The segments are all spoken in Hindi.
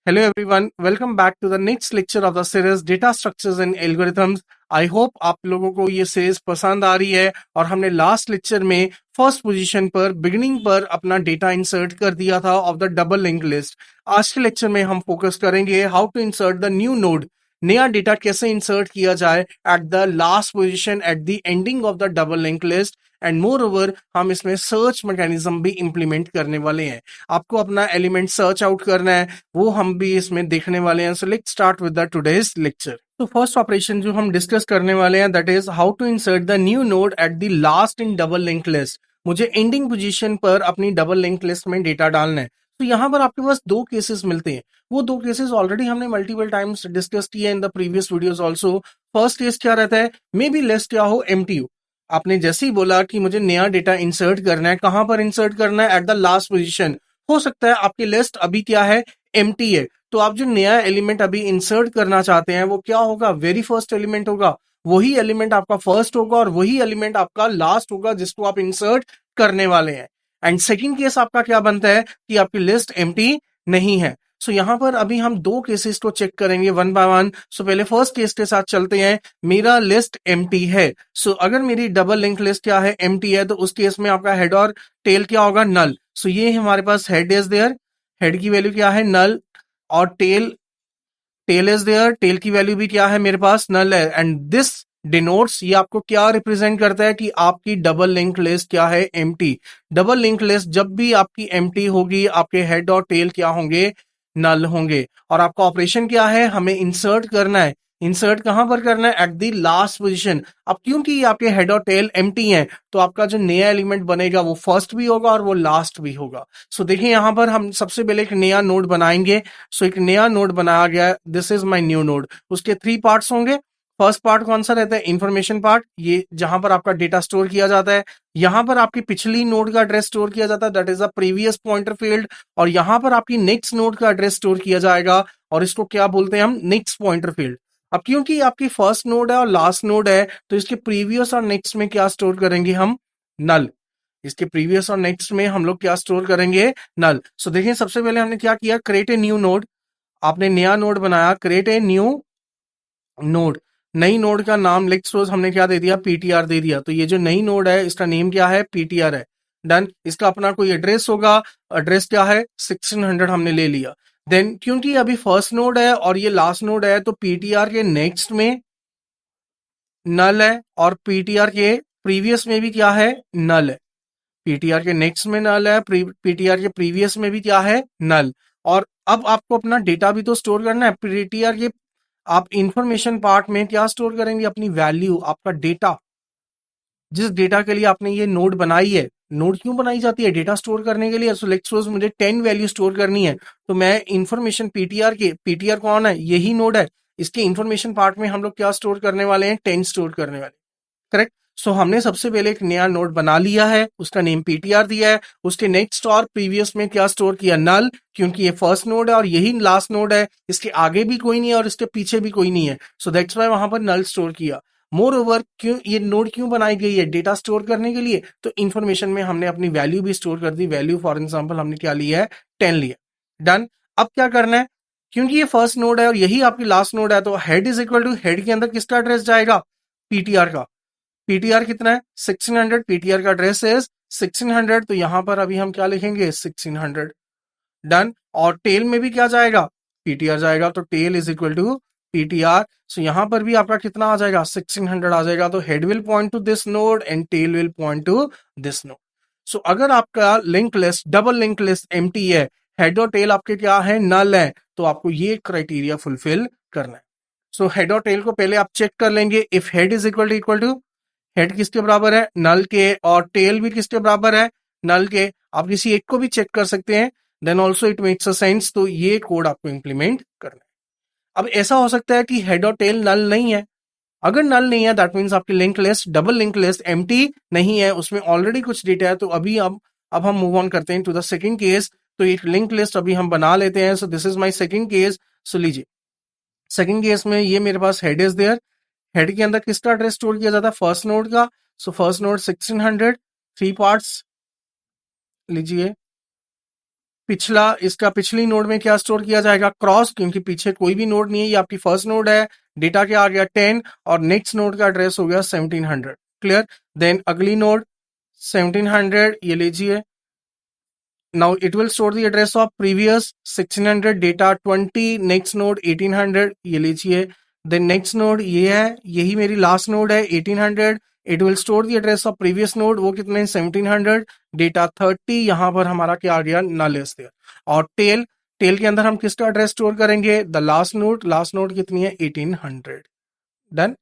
Hello everyone, welcome back to the next lecture of the series Data Structures and Algorithms. I hope आप लोगों को ये सीरीज पसंद आ रही है और हमने लास्ट लेक्चर में फर्स्ट पोजीशन पर बिगिनिंग पर अपना डेटा इंसर्ट कर दिया था of the double link list. आज के लेक्चर में हम फोकस करेंगे how to insert the new node. नया डेटा कैसे इंसर्ट किया जाए at the last position at the ending of the double link list and moreover हम इसमें सर्च मैकेनिज्म भी इंप्लीमेंट करने वाले हैं। आपको अपना एलिमेंट सर्च आउट करना है, वो हम भी इसमें देखने वाले हैं। So let's start with the today's lecture. तो फर्स्ट ऑपरेशन जो हम डिस्कस करने वाले हैं that is how to insert the new node at the last in double link list. मुझे एंडिंग पोजीशन पर अपनी डबल लिंक लिस्ट में डेटा डालना है। तो यहाँ पर आपके पास दो केसेस मिलते हैं। वो दो केसेस ऑलरेडी हमने मल्टीपल टाइम्स डिस्कस किया in the previous videos also. First case क्या रहता है, मे बी लिस्ट क्या हो एम्प्टी हो। आपने जैसे ही बोला कि मुझे नया डेटा इंसर्ट करना है, कहां पर इंसर्ट करना है, एट द लास्ट पोजीशन। हो सकता है आपकी लिस्ट अभी क्या है, एम्प्टी है। तो आप जो नया एलिमेंट अभी इंसर्ट करना चाहते हैं वो क्या होगा, वेरी फर्स्ट एलिमेंट होगा। वही एलिमेंट आपका फर्स्ट होगा और वही एलिमेंट आपका लास्ट होगा जिसको आप इंसर्ट करने वाले हैं। एंड सेकंड केस आपका क्या बनता है कि आपकी लिस्ट एम्प्टी नहीं है। सो यहां पर अभी हम दो केसेस को चेक करेंगे वन बाय वन। सो पहले फर्स्ट केस के साथ चलते हैं। मेरा लिस्ट एम्प्टी है। सो अगर मेरी डबल लिंक लिस्ट क्या है, एम्प्टी है, तो उस केस में आपका हेड और टेल क्या होगा, नल। सो ये हमारे पास हेड इज देयर, हेड की वैल्यू क्या है, नल। और tail, tail is there, tail की वैल्यू भी क्या है मेरे पास, नल है। एंड दिस डिनोट्स, ये आपको क्या रिप्रेजेंट करता है कि आपकी डबल लिंक लिस्ट क्या है, एम्प्टी। डबल लिंक लिस्ट जब भी आपकी एम्प्टी होगी, आपके हेड और टेल क्या होंगे, नल होंगे। और आपका ऑपरेशन क्या है, हमें इंसर्ट करना है। इंसर्ट कहां पर करना है, एट द लास्ट पोजीशन। अब क्योंकि आपके हेड और टेल एम्प्टी हैं, तो आपका जो नया एलिमेंट बनेगा वो फर्स्ट भी होगा और वो लास्ट भी होगा। सो देखिए यहां पर हम सबसे पहले एक नया नोड बनाएंगे। सो एक नया नोड बनाया गया, this is my new node. उसके थ्री पार्ट्स होंगे। फर्स्ट पार्ट कौन सा रहता है, इंफॉर्मेशन पार्ट, ये जहां पर आपका डेटा स्टोर किया जाता है। यहां पर आपकी पिछली नोड का एड्रेस स्टोर किया जाता है, that is the previous pointer field. और यहां पर आपकी नेक्स्ट नोड का एड्रेस स्टोर किया जाएगा और इसको क्या बोलते हैं हम, नेक्स्ट पॉइंटर फील्ड। अब क्योंकि आपकी फर्स्ट नोड है और लास्ट नोड है, तो इसके प्रीवियस और नेक्स्ट में क्या स्टोर करेंगे हम, नल। इसके प्रीवियस और नेक्स्ट में हम लोग क्या स्टोर करेंगे, नल। सो देखिए सबसे पहले हमने क्या किया, क्रिएट ए न्यू नोड। आपने नया नोड बनाया, क्रिएट ए न्यू नोड। नई नोड का नाम लेट्स सपोज हमने क्या दे दिया, पीटीआर दे दिया। तो ये जो नई नोड है इसका नेम क्या है, पीटीआर है। डन। इसका अपना कोई एड्रेस होगा, एड्रेस क्या है, 1600 हमने ले लिया। देन क्योंकि अभी फर्स्ट नोड है और ये लास्ट नोड है, तो पीटीआर के नेक्स्ट में नल है और पीटीआर के प्रीवियस में भी क्या है, नल है। पीटीआर के नेक्स्ट में नल है, पीटीआर के प्रीवियस में भी क्या है, नल। और अब आपको अपना डेटा भी तो स्टोर करना है। पीटीआर के आप इंफॉर्मेशन पार्ट में क्या स्टोर करेंगे, अपनी वैल्यू, आपका डेटा। जिस डेटा के लिए आपने ये नोड बनाई है, नोड क्यों बनाई जाती है, डेटा स्टोर करने के लिए। सो लेट्स सपोज मुझे 10 वैल्यू स्टोर करनी है, तो मैं इंफॉर्मेशन पीटीआर के, पीटीआर कौन है, यही नोड है। इसके इंफॉर्मेशन पार्ट में हम लोग क्या स्टोर करने वाले हैं, 10 स्टोर करने वाले। करेक्ट। सो हमने सबसे पहले एक नया नोड बना लिया है, उसका नेम पीटीआर दिया है। उसके नेक्स्ट और प्रीवियस में क्या स्टोर किया, नल, क्योंकि ये फर्स्ट नोड है और यही लास्ट नोड है। इसके आगे भी कोई नहीं है और इसके पीछे भी कोई नहीं है। सो दैट्स वाई वहां पर नल स्टोर किया। मोर ओवर, क्यों ये नोड क्यों बनाई गई है, डेटा स्टोर करने के लिए। तो इन्फॉर्मेशन में हमने अपनी वैल्यू भी स्टोर कर दी। वैल्यू फॉर एग्जाम्पल हमने क्या लिया है, 10 लिया। डन। अब क्या करना है, क्योंकि ये फर्स्ट नोड है और यही आपकी लास्ट नोड है, तो head is equal to, head के अंदर किसका एड्रेस जाएगा, पीटीआर का। पीटीआर कितना है, 1600। पीटीआर का एड्रेस है 1600, तो यहां पर अभी हम क्या लिखेंगे, 1600। डन। और टेल में भी क्या जाएगा, पीटीआर जाएगा। तो tail is equal to PTR. So यहां पर भी आपका कितना आ जाएगा, 1600 आ जाएगा। तो head will point to this node and tail will point to this node. So अगर आपका link list, double link list empty है, हेड और टेल आपके क्या है, नल है, तो आपको ये क्राइटेरिया फुलफिल करना है। सो हेड और टेल को पहले आप चेक कर लेंगे। If head is equal to head किसके बराबर है, नल के, और टेल भी किसके बराबर है, नल के। आप किसी एक को भी चेक कर सकते हैं, then also it makes a sense. तो ये कोड आपको इंप्लीमेंट करना है। अब ऐसा हो सकता है कि हेड और टेल नल नहीं है। अगर नल नहीं है दैट मीन्स आपकी link list, double link list empty नहीं है, उसमें ऑलरेडी कुछ डेटा है। तो अभी अब हम मूव ऑन करते हैं टू द सेकंड केस। तो एक लिंक लिस्ट अभी हम बना लेते हैं। So this is my second case. So लीजिए सेकंड केस में ये मेरे पास हेड इज देयर। हेड के अंदर किसका एड्रेस स्टोर किया जाता है, फर्स्ट नोड का। So first node 1600, three parts लीजिए। पिछला, इसका पिछली नोड में क्या स्टोर किया जाएगा, क्रॉस, क्योंकि पीछे कोई भी नोड नहीं है, ये आपकी फर्स्ट नोड है, डेटा क्या आ गया 10 और नेक्स्ट नोड का एड्रेस हो गया 1700। क्लियर। देन अगली नोड 1700 ये लीजिए, now it will store the address of previous 1600 data 20, next node 1800 ये लीजिए, then next node ये है, यही मेरी last node है 1800, it will store the address of previous node, वो कितने 1700 data 30, यहां पर हमारा क्या आ गया null is there। और टेल, टेल के अंदर हम किसका एड्रेस स्टोर करेंगे, द लास्ट नोड कितनी है 1800। डन,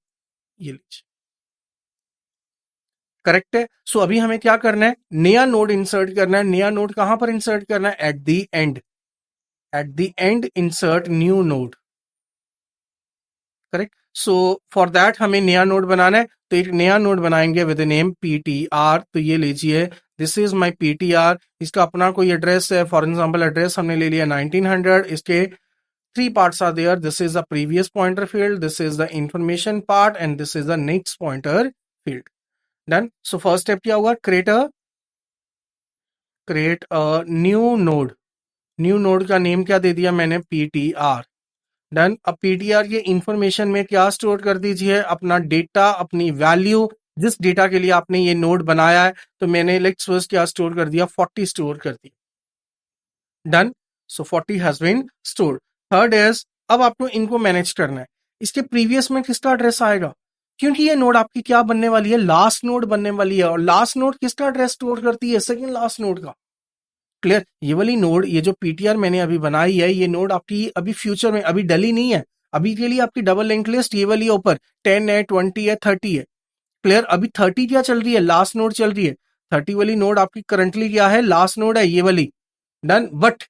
ये लीजिए करेक्ट है। सो अभी हमें क्या करना है, नया नोड इंसर्ट करना है। नया नोड कहां पर इंसर्ट करना है, at the end, at the end insert new node. Correct. So for that हमें नया नोड बनाना है, तो एक नया नोड बनाएंगे विद नेम पीटीआर। तो ये लीजिए, दिस इज माई पीटीआर, इसका अपना कोई एड्रेस है, फॉर एग्जाम्पल एड्रेस हमने ले लिया 1900, इसके three parts are there, this is the previous pointer field, this is the information part and this is the next pointer field. Done. So first step क्या हुआ, create a new node. New node का नेम क्या दे दिया मैंने, पीटीआर। डन। अब पीटीआर के इंफॉर्मेशन में क्या स्टोर कर दीजिए, अपना डेटा, अपनी वैल्यू, जिस डेटा के लिए आपने ये नोड बनाया है। तो मैंने लेट्स फर्स्ट क्या स्टोर कर दिया, 40 स्टोर कर दिया। Done. So 40 has been stored. Third is, अब आपको इनको मैनेज करना है। इसके प्रीवियस में किसका एड्रेस आएगा, क्योंकि ये नोड आपकी क्या बनने वाली है, लास्ट नोड बनने वाली है, और लास्ट नोड किसका एड्रेस स्टोर करती है, सेकंड लास्ट नोड का। क्लियर। ये वाली नोड, ये जो पीटीआर मैंने अभी बनाई है, ये नोड आपकी अभी फ्यूचर में, अभी डली नहीं है, अभी के लिए आपकी डबल लिंक लिस्ट ये वाली ऊपर 10 है, 20 है, 30 है। क्लियर। अभी 30 क्या चल रही है, लास्ट नोड चल रही है। 30 वाली नोड आपकी करंटली क्या है, लास्ट नोड है ये वाली। डन। बट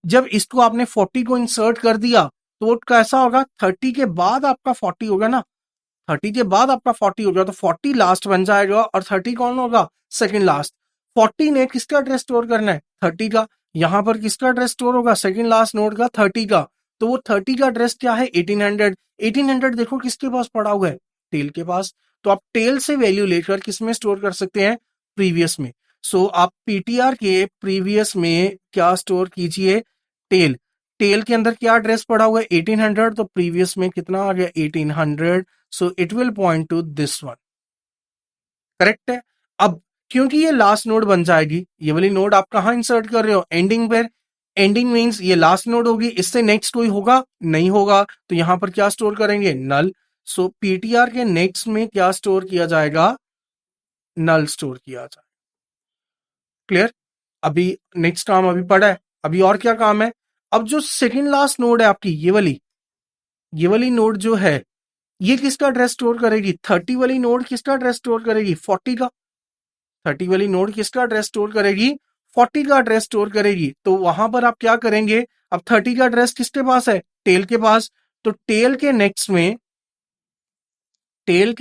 जब इसको आपने 40 को इंसर्ट कर दिया, तो कैसा होगा, 30 के बाद आपका 40 होगा ना, 30 के बाद आपका 40 होगा, तो 40 लास्ट बन जाएगा और 30 कौन होगा, सेकंड लास्ट। 40 ने किसका एड्रेस स्टोर करना है, 30 का। यहां पर किसका एड्रेस स्टोर होगा, सेकंड लास्ट नोड का, 30 का। तो वो 30 का एड्रेस क्या है, 1800। 1800 देखो किसके पास पड़ा हुआ है, टेल के पास। तो आप टेल से वैल्यू लेकर किस में स्टोर कर सकते हैं, प्रीवियस में। सो आप पीटीआर के प्रीवियस में क्या स्टोर कीजिए, टेल। टेल के अंदर क्या एड्रेस पड़ा हुआ है, 1800, तो प्रीवियस में कितना आ गया 1800। So it will point to this one. Correct है। अब क्योंकि ये लास्ट नोड बन जाएगी, ये वाली नोड आप कहां इंसर्ट कर रहे हो, एंडिंग पर। एंडिंग मींस ये लास्ट नोड होगी, इससे नेक्स्ट कोई होगा नहीं होगा, तो यहां पर क्या स्टोर करेंगे, नल। सो पीटीआर के नेक्स्ट में क्या स्टोर किया जाएगा, नल स्टोर किया जाएगा। क्लियर। अभी नेक्स्ट काम अभी पड़ा है, अभी और क्या काम है। अब जो सेकंड लास्ट नोड है आपकी, ये वाली नोड जो है, ये किसका एड्रेस स्टोर करेगी, 30 वाली नोड किसका एड्रेस स्टोर करेगी, 40 का। 30 वाली नोड किसका एड्रेस स्टोर करेगी, 40 का एड्रेस स्टोर करेगी। तो वहां पर आप क्या करेंगे, अब 30 का एड्रेस किसके पास है, टेल के पास। तो टेल के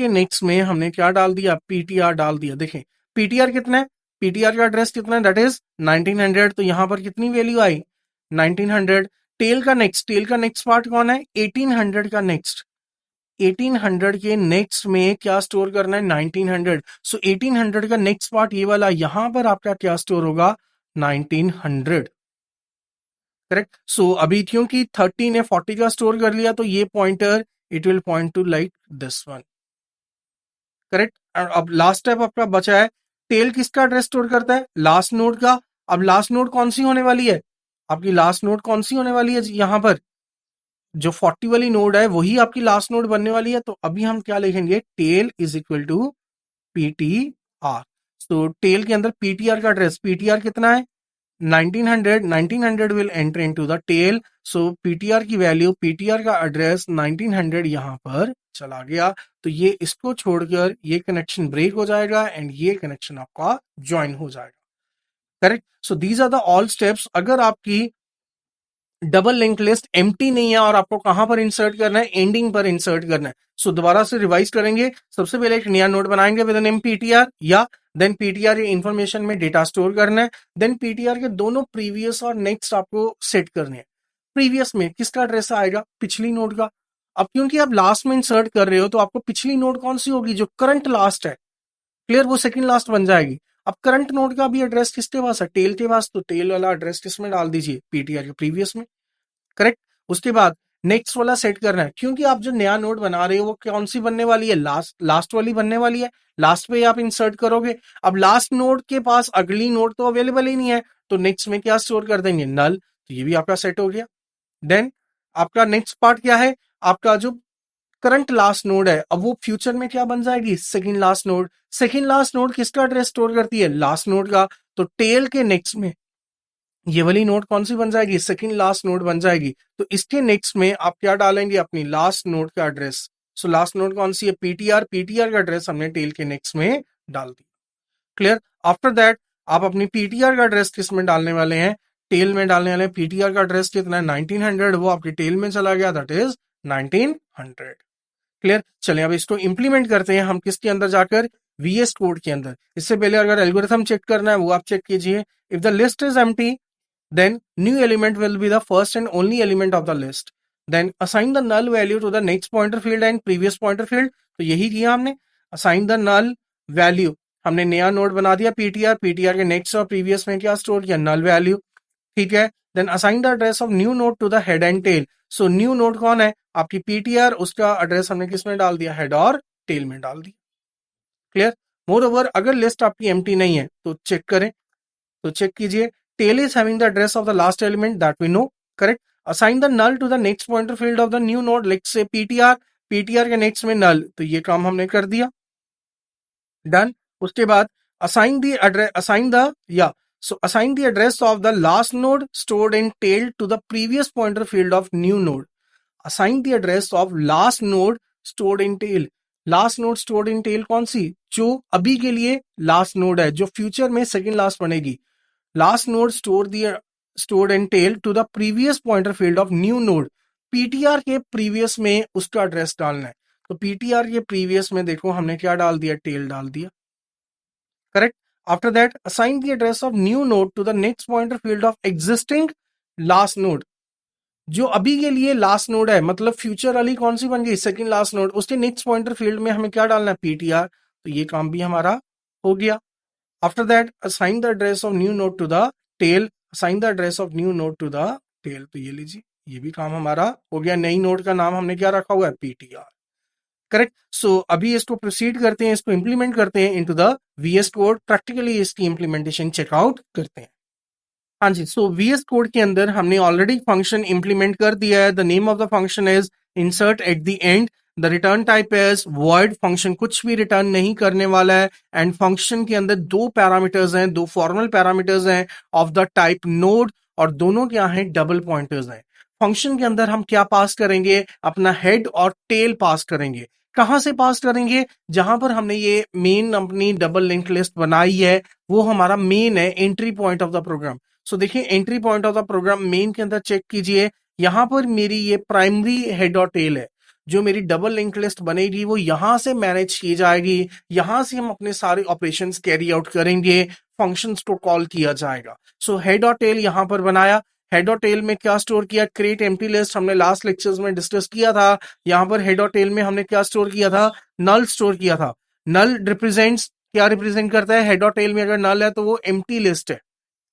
नेक्स्ट में हमने क्या डाल दिया, पीटीआर डाल दिया। देखें पीटीआर कितना है, पीटीआर का एड्रेस कितना है, दैट इज 1900। तो यहां पर कितनी वैल्यू आई, 1900। टेल का नेक्स्ट पार्ट कौन है, 1800 का नेक्स्ट। 1800 के नेक्स्ट में क्या स्टोर करना है, 1900। सो 1800 का नेक्स्ट पार्ट ये वाला, यहां पर आपका क्या स्टोर होगा, 1900। करेक्ट। सो अभी क्योंकि 30 ने 40 का स्टोर कर लिया, तो ये pointer it will point to like this one. Correct. अब लास्ट स्टेप आपका बचा है, टेल किसका एड्रेस स्टोर करता है, लास्ट नोड का। अब लास्ट नोड कौन सी होने वाली है, आपकी लास्ट नोड कौन सी होने वाली है, यहां पर जो 40 वाली नोड है वही आपकी लास्ट नोड बनने वाली है। तो अभी हम क्या लिखेंगे, tail is equal to PTR. तो टेल के अंदर पीटीआर का एड्रेस, पीटीआर कितना है 1900, 1900 will enter into the tail. So PTR की वैल्यू, पीटीआर का एड्रेस 1900 यहां पर चला गया। तो ये इसको छोड़कर ये कनेक्शन ब्रेक हो जाएगा एंड ये कनेक्शन आपका ज्वाइन हो जाएगा। Correct. So these are the all steps. अगर आपकी डबल लिंक लिस्ट एम्प्टी नहीं है और आपको कहां पर इंसर्ट करना है, एंडिंग पर इंसर्ट करना है। सो दोबारा से रिवाइज करेंगे, सबसे पहले एक नया नोड बनाएंगे विद नेम पीटीआर, या देन पीटीआर इंफॉर्मेशन में डेटा स्टोर करना है। देन पीटीआर के दोनों प्रीवियस और नेक्स्ट आपको सेट करने हैं। प्रीवियस में किसका एड्रेस आएगा, पिछली नोड का। अब क्योंकि आप लास्ट में इंसर्ट कर रहे हो, तो आपको पिछली नोड कौन सी होगी, जो करंट लास्ट है। क्लियर, वो सेकंड लास्ट बन जाएगी। अब करंट नोड का भी एड्रेस किसके पास है, टेल के पास, तो टेल वाला एड्रेस किसमें डाल दीजिए, पीटीआर के प्रीवियस में, करेक्ट। उसके बाद नेक्स्ट वाला सेट करना है, क्योंकि आप जो नया नोड बना रहे हो वो कौन सी बनने वाली है, लास्ट वाली बनने वाली है, लास्ट पे आप इंसर्ट करोगे। अब लास्ट नोड के पास अगली नोड तो अवेलेबल ही नहीं है, तो नेक्स्ट में क्या स्टोर कर देंगे, नल, तो ये भी आपका सेट हो गया। देन आपका नेक्स्ट पार्ट क्या है, आपका जो करंट लास्ट नोड है, अब वो फ्यूचर में क्या बन जाएगी, second last node. Second last node किसका एड्रेस स्टोर करती है, लास्ट नोड का, तो टेल के नेक्स्ट में ये वाली नोड कौन सी बन जाएगी, सेकंड लास्ट नोड बन जाएगी। तो इसके नेक्स्ट में आप क्या डालेंगे, अपनी लास्ट नोड का एड्रेस। सो लास्ट नोड कौन सी है, पीटीआर, पीटीआर का एड्रेस हमने टेल के नेक्स्ट में डाल दिया, क्लियर। आफ्टर दैट आप अपनी पीटीआर का एड्रेस किस में डालने वाले हैं, टेल में डालने वाले हैं। पीटीआर का एड्रेस कितना है, 1900, वो आपकी टेल में चला गया, दैट इज 1900, क्लियर। चलिए अब इसको इंप्लीमेंट करते हैं हम किसके अंदर जाकर, वीएस कोड के अंदर। इससे पहले अगर एल्गोरिथम चेक करना है वो आप चेक कीजिए। If the list is empty, then new element will be the first and only element of the list. Then assign the null value to the next pointer field and previous pointer field. तो यही किया हमने, assign the null value, हमने नया नोड बना दिया ptr, ptr के next और previous में क्या स्टोर किया, null value, ठीक है। then assign the address of new node to the head and tail. so new node कौन है, आपकी ptr, उसका एड्रेस हमने किस में डाल दिया, हेड और टेल में डाल दिया, क्लियर। मोर ओवर अगर लिस्ट आपकी एम्प्टी नहीं है तो चेक करें, तो चेक कीजिए, tail is having the address of the last element that we know, correct. assign the null to the next pointer field of the new node, let's say ptr, ptr के next में null, तो ये काम हमने कर दिया, डन। उसके बाद assign the address, assign the address of the last node stored in tail to the previous pointer field of new node. assign the address of last node stored in tail. Last node stored in tail कौन सी, जो अभी के लिए लास्ट नोड है, जो फ्यूचर में सेकंड लास्ट बनेगी। Last node stored in tail to the previous pointer field of new node. ptr के प्रीवियस में उसका एड्रेस डालना है, तो ptr के प्रीवियस में देखो हमने क्या डाल दिया, टेल डाल दिया, correct. After that assign the address of new node to the next pointer field of existing last node. जो अभी के लिए लास्ट नोड है, मतलब फ्यूचर वाली कौन सी बन गई, सेकंड लास्ट नोड, उसके नेक्स्ट पॉइंटर फील्ड में हमें क्या डालना है, ptr, तो ये काम भी हमारा हो गया। After that, assign the address of new node to the tail. Assign the address of new node to the tail. तो ये लीजिए, ये भी काम हमारा हो गया। नई नोड का नाम हमने क्या रखा हुआ है, ptr, करेक्ट। सो अभी इसको प्रोसीड करते हैं, इसको इंप्लीमेंट करते हैं into the VS code, practically इसकी इंप्लीमेंटेशन चेकआउट करते हैं। हाँ जी, सो वीएस कोड के अंदर हमने ऑलरेडी फंक्शन इंप्लीमेंट कर दिया है। The name of the function is insert at the end, the return type is void, function कुछ भी रिटर्न नहीं करने वाला है, एंड फंक्शन के अंदर दो पैरामीटर्स हैं, दो फॉर्मल पैरामीटर्स हैं ऑफ द टाइप नोड, और दोनों क्या हैं, डबल पॉइंटर्स हैं। फंक्शन के अंदर हम क्या पास करेंगे, अपना हेड और टेल पास करेंगे। कहां से पास करेंगे, जहां पर हमने ये मेन अपनी डबल लिंक लिस्ट बनाई है, वो हमारा मेन है, entry point of the program. So देखिए, entry point of the program main के अंदर चेक कीजिए, यहां पर मेरी ये प्राइमरी हेड और टेल है, जो मेरी डबल लिंक लिस्ट बनेगी वो यहां से मैनेज की जाएगी, यहां से हम अपने सारे ऑपरेशंस कैरी आउट करेंगे, फंक्शंस को कॉल किया जाएगा। सो हेड और टेल यहां पर बनाया, हेड और टेल में क्या स्टोर किया, क्रिएट एम्प्टी लिस्ट, हमने लास्ट लेक्चर्स में डिस्कस किया था। यहां पर हेड और टेल में हमने क्या स्टोर किया था, नल स्टोर किया था। नल रिप्रेजेंट्स, क्या रिप्रेजेंट करता है, हेड और टेल में अगर नल है तो वो एम्प्टी लिस्ट है,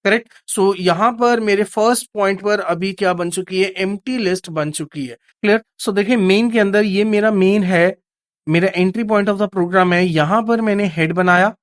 करेक्ट। सो यहां पर मेरे फर्स्ट पॉइंट पर अभी क्या बन चुकी है, एम्प्टी लिस्ट बन चुकी है, क्लियर। सो देखिए, मेन के अंदर ये मेरा मेन है, मेरा entry point of the program है। यहां पर मैंने हेड बनाया,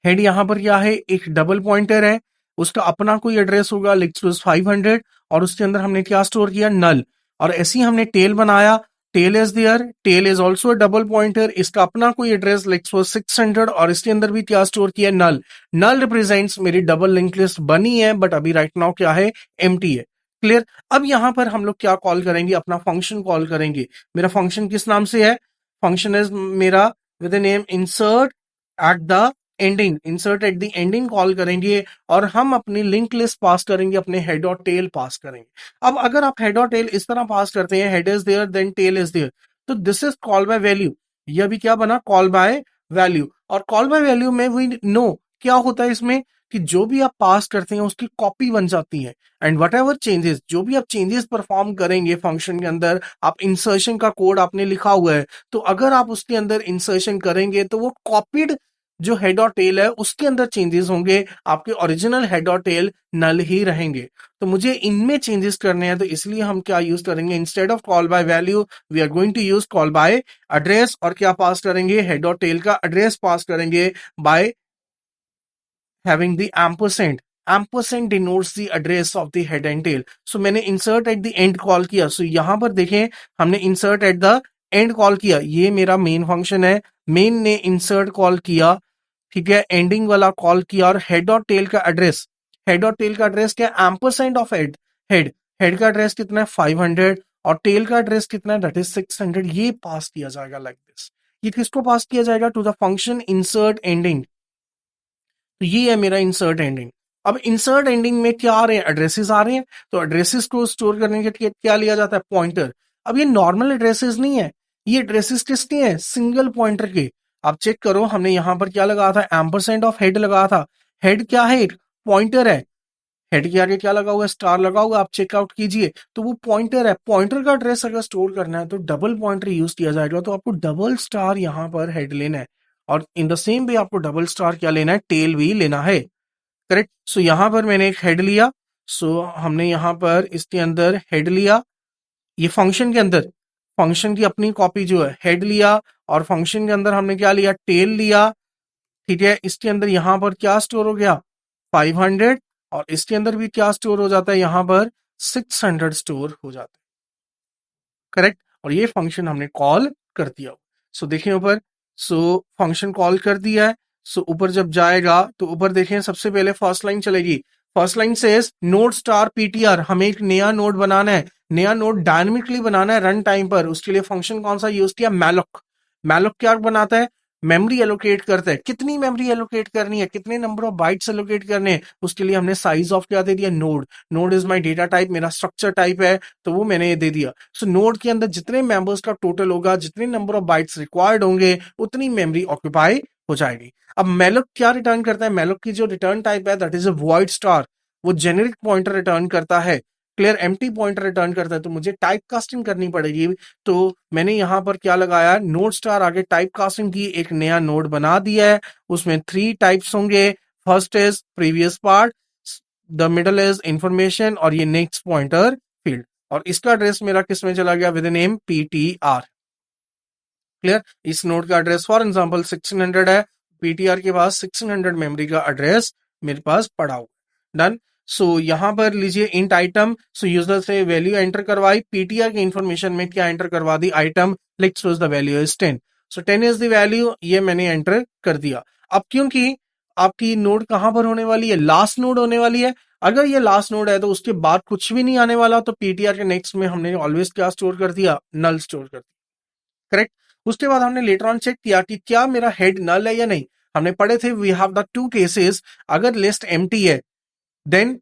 हेड यहां पर क्या है, एक डबल पॉइंटर है, उसका अपना कोई एड्रेस होगा, लेट्स 500, और उसके अंदर हमने क्या स्टोर किया, नल। और ऐसे ही हमने टेल बनाया, tail is there, tail is also a double pointer, इसका अपना कोई एड्रेस, लेट्स 600, और इसके अंदर भी क्या स्टोर किया, नल। नल रिप्रेजेंट्स मेरी डबल लिंक लिस्ट बनी है, बट अभी राइट नाउ क्या है, एम्प्टी है, क्लियर। अब यहां पर हम लोग क्या कॉल करेंगे, अपना फंक्शन कॉल करेंगे। मेरा फंक्शन किस नाम से है, फंक्शन इज मेरा with name insert eight the ending, insert eight the ending call करेंगे, और हम अपनी लिंक लिस्ट पास करेंगे, अपने हेड और टेल पास करेंगे। अब अगर आप हेड और टेल इस तरह पास करते हैं, head is there then tail is there, तो this is call by value. यह भी क्या बना, कॉल बाय वैल्यू। और कॉल बाय वैल्यू में वी नो क्या होता है इसमें, कि जो भी आप पास करते हैं उसकी कॉपी बन जाती है, एंड वट एवर चेंजेस, जो भी आप चेंजेस परफॉर्म करेंगे फंक्शन के अंदर, आप इंसर्शन का कोड आपने लिखा हुआ है, तो अगर आप उसके अंदर इंसर्शन करेंगे तो वो कॉपीड जो हेड और टेल है उसके अंदर चेंजेस होंगे, आपके ओरिजिनल हेड और टेल नल ही रहेंगे। तो मुझे इनमें चेंजेस करने हैं, तो इसलिए हम क्या यूज करेंगे, instead of call by value we are going to use call by address, और क्या पास करेंगे, हेड और टेल का एड्रेस पास करेंगे bye having the ampersand. Ampersand denotes the address of the head and tail. So मैंने insert at the end call किया। So यहां पर देखें हमने insert at the end call किया, ये मेरा मेन फंक्शन है, मेन ने insert कॉल किया, ठीक है, एंडिंग वाला कॉल किया, और हेड और टेल का एड्रेस, हेड और टेल का एड्रेस क्या है, ampersand of head, head head का एड्रेस कितना है 500 और टेल का एड्रेस कितना है दैट इज 600, ये पास किया जाएगा लाइक दिस। ये किसको पास किया जाएगा, to the function insert ending. तो ये है मेरा इंसर्ट एंडिंग। अब इंसर्ट एंडिंग में क्या आ रहे हैं, एड्रेसेस आ रहे हैं, तो एड्रेसेस को स्टोर करने के लिए क्या लिया जाता है, पॉइंटर। अब ये नॉर्मल एड्रेसेस नहीं है, ये एड्रेसेस किसके हैं, सिंगल पॉइंटर के। आप चेक करो, हमने यहां पर क्या लगाया था, एम्परसेंड ऑफ हेड लगाया था। हेड क्या है, एक पॉइंटर है, हेड के आगे क्या लगा हुआ है, स्टार लगा हुआ, आप चेकआउट कीजिए, तो वो पॉइंटर है। पॉइंटर का एड्रेस अगर स्टोर करना है तो डबल पॉइंटर यूज किया जाएगा, तो आपको डबल स्टार यहां पर हेड लेना है, और इन द सेम वे आपको डबल स्टार क्या लेना है, टेल भी लेना है, करेक्ट। सो यहां पर मैंने एक हेड लिया, सो हमने यहां पर इसके अंदर हेड लिया, ये फंक्शन के अंदर, फंक्शन की अपनी कॉपी जो है, हेड लिया, और फंक्शन के अंदर हमने क्या लिया, टेल लिया, ठीक है। इसके अंदर यहां पर क्या स्टोर हो गया, 500, और इसके अंदर भी क्या स्टोर हो जाता है, यहां पर 600 स्टोर हो जाता है, करेक्ट। और ये फंक्शन हमने कॉल कर दिया। सो देखिए ऊपर, सो फंक्शन कॉल कर दिया है। सो ऊपर जब जाएगा तो ऊपर देखें, सबसे पहले फर्स्ट लाइन चलेगी, फर्स्ट लाइन से नोड स्टार पीटीआर, हमें एक नया नोड बनाना है, नया नोड डायनेमिकली बनाना है रन टाइम पर। उसके लिए फंक्शन कौन सा यूज किया, मैलोक। मैलोक क्या बनाता है, मेमोरी एलोकेट करता है, कितनी मेमोरी एलोकेट करनी है, कितने नंबर ऑफ बाइट्स एलोकेट करने हैं, उसके लिए हमने साइज ऑफ क्या दे दिया, node. Node is my data type, मेरा स्ट्रक्चर टाइप है, तो वो मैंने ये दे दिया। सो नोड के अंदर जितने मेंबर्स का टोटल होगा, जितने नंबर ऑफ बाइट्स रिक्वायर्ड होंगे, उतनी मेमोरी ऑक्यूपाई हो जाएगी। अब मैलोक क्या रिटर्न करता है, मैलोक की जो रिटर्न टाइप है that is a void star, वो जेनेरिक पॉइंटर रिटर्न करता है, क्लियर, एम्प्टी पॉइंटर रिटर्न करता है। तो मुझे टाइप कास्टिंग करनी पड़ेगी, तो मैंने यहां पर क्या लगाया, नोड स्टार आगे टाइप कास्टिंग की, एक नया नोड बना दिया है, उसमें 3 टाइप्स होंगे, first is previous part, the middle is information, और ये नेक्स्ट पॉइंटर फील्ड, और इसका एड्रेस मेरा किस में चला गया, विद नेम पीटीआर, क्लियर। इस नोड का एड्रेस फॉर एग्जांपल 1600 है, पीटीआर के पास 1600 मेमोरी का एड्रेस मेरे पास पड़ा हुआ, डन। सो यहां पर लीजिए इंट आइटम, सो यूजर से वैल्यू एंटर करवाई, पीटीआर की इंफॉर्मेशन में क्या एंटर करवा दी, item, let's suppose the value is 10, so 10 is the value, ये मैंने एंटर कर दिया। अब क्योंकि आपकी नोड कहां पर होने वाली है, लास्ट नोड होने वाली है, अगर ये लास्ट नोड है तो उसके बाद कुछ भी नहीं आने वाला, तो पीटीआर के नेक्स्ट में हमने ऑलवेज क्या स्टोर कर दिया, नल स्टोर कर दिया, करेक्ट। उसके बाद हमने लेटर ऑन चेक किया कि क्या मेरा हेड नल है या नहीं। हमने पढ़े थे वी हैव द 2 केसेस, अगर लिस्ट एम्प्टी है देन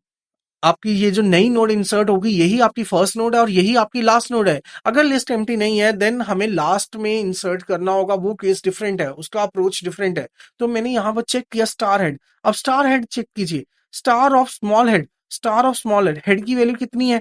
आपकी ये जो नई नोड इंसर्ट होगी यही आपकी फर्स्ट नोड है और यही आपकी लास्ट नोड है। अगर लिस्ट एम्प्टी नहीं है देन हमें लास्ट में इंसर्ट करना होगा, वो केस डिफरेंट है, उसका अप्रोच डिफरेंट है। तो मैंने यहां पर चेक किया स्टार हेड। अब स्टार हेड चेक कीजिए, star of small head, star of small head, head की वैल्यू कितनी है,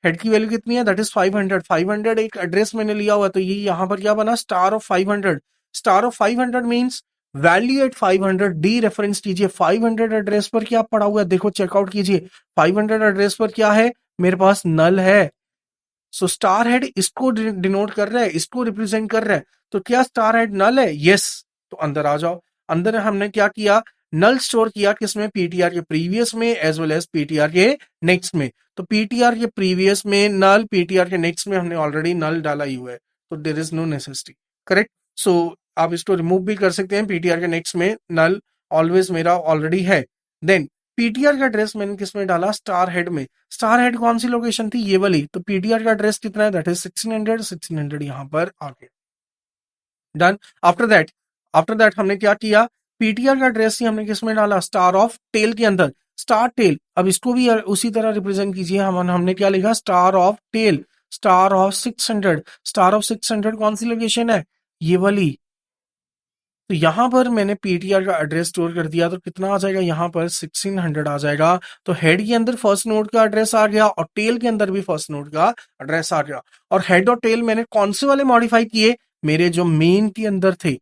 हेड की वैल्यू कितनी है, दैट इज 500। 500 एक एड्रेस मैंने लिया हुआ, तो ये यहां पर क्या बना, star of 500। Star of 500 means value at 500, dereference कीजिए, 500 एड्रेस पर क्या पड़ा हुआ है, देखो चेकआउट कीजिए, 500 एड्रेस पर क्या है, मेरे पास नल है। सो स्टार हेड इसको डिनोट कर रहा है, इसको रिप्रेजेंट कर रहा है, तो क्या स्टार हेड नल है, यस। तो अंदर आ जाओ, अंदर हमने क्या किया, नल स्टोर किया किसमें, पीटीआर के प्रीवियस में एज वेल एज पीटीआर के नेक्स्ट में। तो पीटीआर के प्रीवियस में नल, पीटीआर के नेक्स्ट में हमने ऑलरेडी नल डाला ही हुआ है, तो there is no necessity, correct. So आप इसको रिमूव भी कर सकते हैं, पीटीआर के नेक्स्ट में नल ऑलवेज मेरा ऑलरेडी है। देन पीटीआर का एड्रेस मैंने किसमें डाला, स्टार हेड में। स्टार हेड कौन सी लोकेशन थी, ये वाली, तो पीटीआर का एड्रेस कितना है, दैट इज 1600, 1600 यहां पर आ गया, डन। आफ्टर दैट हमने क्या किया, पीटीआर का एड्रेस ही हमने किसमें डाला, स्टार ऑफ टेल के अंदर, स्टार टेल। अब इसको भी उसी तरह रिप्रेजेंट कीजिए, हमने क्या लिखा, star of tail, star of 600, star of 600 कौन सी लोकेशन है, ये वाली। तो यहां पर मैंने पीटीआर का एड्रेस स्टोर कर दिया, तो कितना आ जाएगा, यहां पर 1600 आ जाएगा। तो हेड के अंदर फर्स्ट नोड का एड्रेस आ गया और टेल के अंदर भी फर्स्ट नोड का एड्रेस आ गया। और हेड और टेल मैंने कौन से वाले मॉडिफाई किए, मेरे जो मेन के अंदर थे,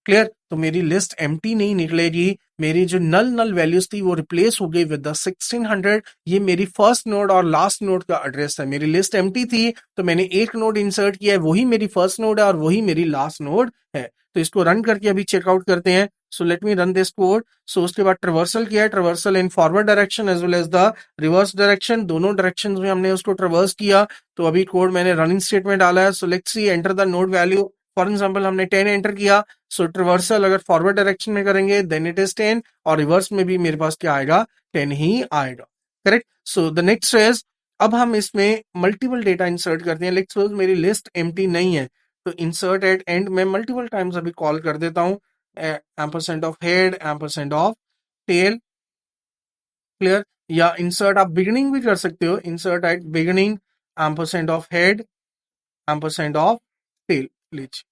क्लियर। तो मेरी लिस्ट एम्प्टी नहीं निकलेगी, मेरी जो नल नल वैल्यूज थी वो रिप्लेस हो गई विद द 1600। ये मेरी फर्स्ट नोड और लास्ट नोड का एड्रेस है। मेरी लिस्ट एम्प्टी थी तो मैंने एक नोड इंसर्ट किया है, वही मेरी फर्स्ट नोड है और वही मेरी लास्ट नोड है। तो इसको रन करके अभी चेकआउट करते हैं। So let me run this code. So उसके बाद ट्रेवर्सल किया है, traversal in forward direction as well as the reverse direction, दोनों डायरेक्शन में हमने उसको ट्रेवर्स किया। तो अभी कोड मैंने रनिंग स्टेट में डाला है। So let's see, enter the node value. For example हमने 10 एंटर किया। सो ट्रिवर्सल अगर फॉरवर्ड डायरेक्शन में करेंगे देन इट इज 10, और रिवर्स में भी मेरे पास क्या आएगा, 10 ही आएगा। Correct. So the next is, अब हम इसमें मल्टीपल डेटा इंसर्ट करते हैं। लेट्स सपोज मेरी लिस्ट एम्प्टी नहीं है, तो इंसर्ट एट एंड में मल्टीपल टाइम्स अभी कॉल कर देता हूं। Ampersand of head, ampersand of tail. Clear. या इंसर्ट आप बिगिनिंग भी कर सकते हो, insert at beginning, ampersand of head, ampersand of tail. लीजिए,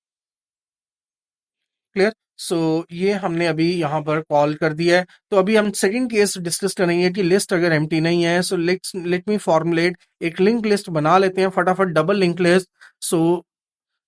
क्लियर। सो ये हमने अभी यहाँ पर कॉल कर दिया है। तो अभी हम सेकंड केस डिस्कस करेंगे कि लिस्ट अगर एम्प्टी नहीं है। सो लेट मी फॉर्मुलेट एक लिंक लिस्ट बना लेते हैं फटाफट, डबल लिंक लिस्ट। सो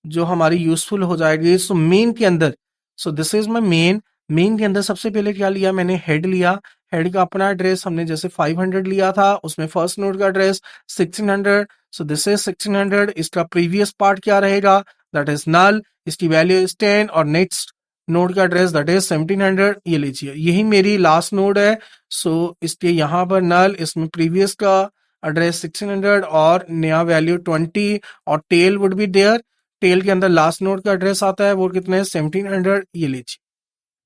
जो हमारी यूजफुल हो जाएगी। सो मेन के अंदर, सो this is my main. Main के अंदर सबसे पहले क्या लिया मैंने, हेड लिया। हेड का अपना एड्रेस हमने जैसे 500 लिया था, उसमें फर्स्ट नोड का एड्रेस 1600। So this is 1600। इसका प्रीवियस पार्ट क्या रहेगा, दैट इज नल, इसकी वैल्यू इज 10, और नेक्स्ट नोड का एड्रेस दैट इज 1700। ये लीजिए, यही मेरी लास्ट नोड है। सो इसके यहाँ पर नल, इसमें प्रीवियस का एड्रेस 1600 और नया वैल्यू 20, और tail would be there. Tail के अंदर लास्ट नोड का एड्रेस आता है, वो कितने हैं, 1700। ये लीजिए,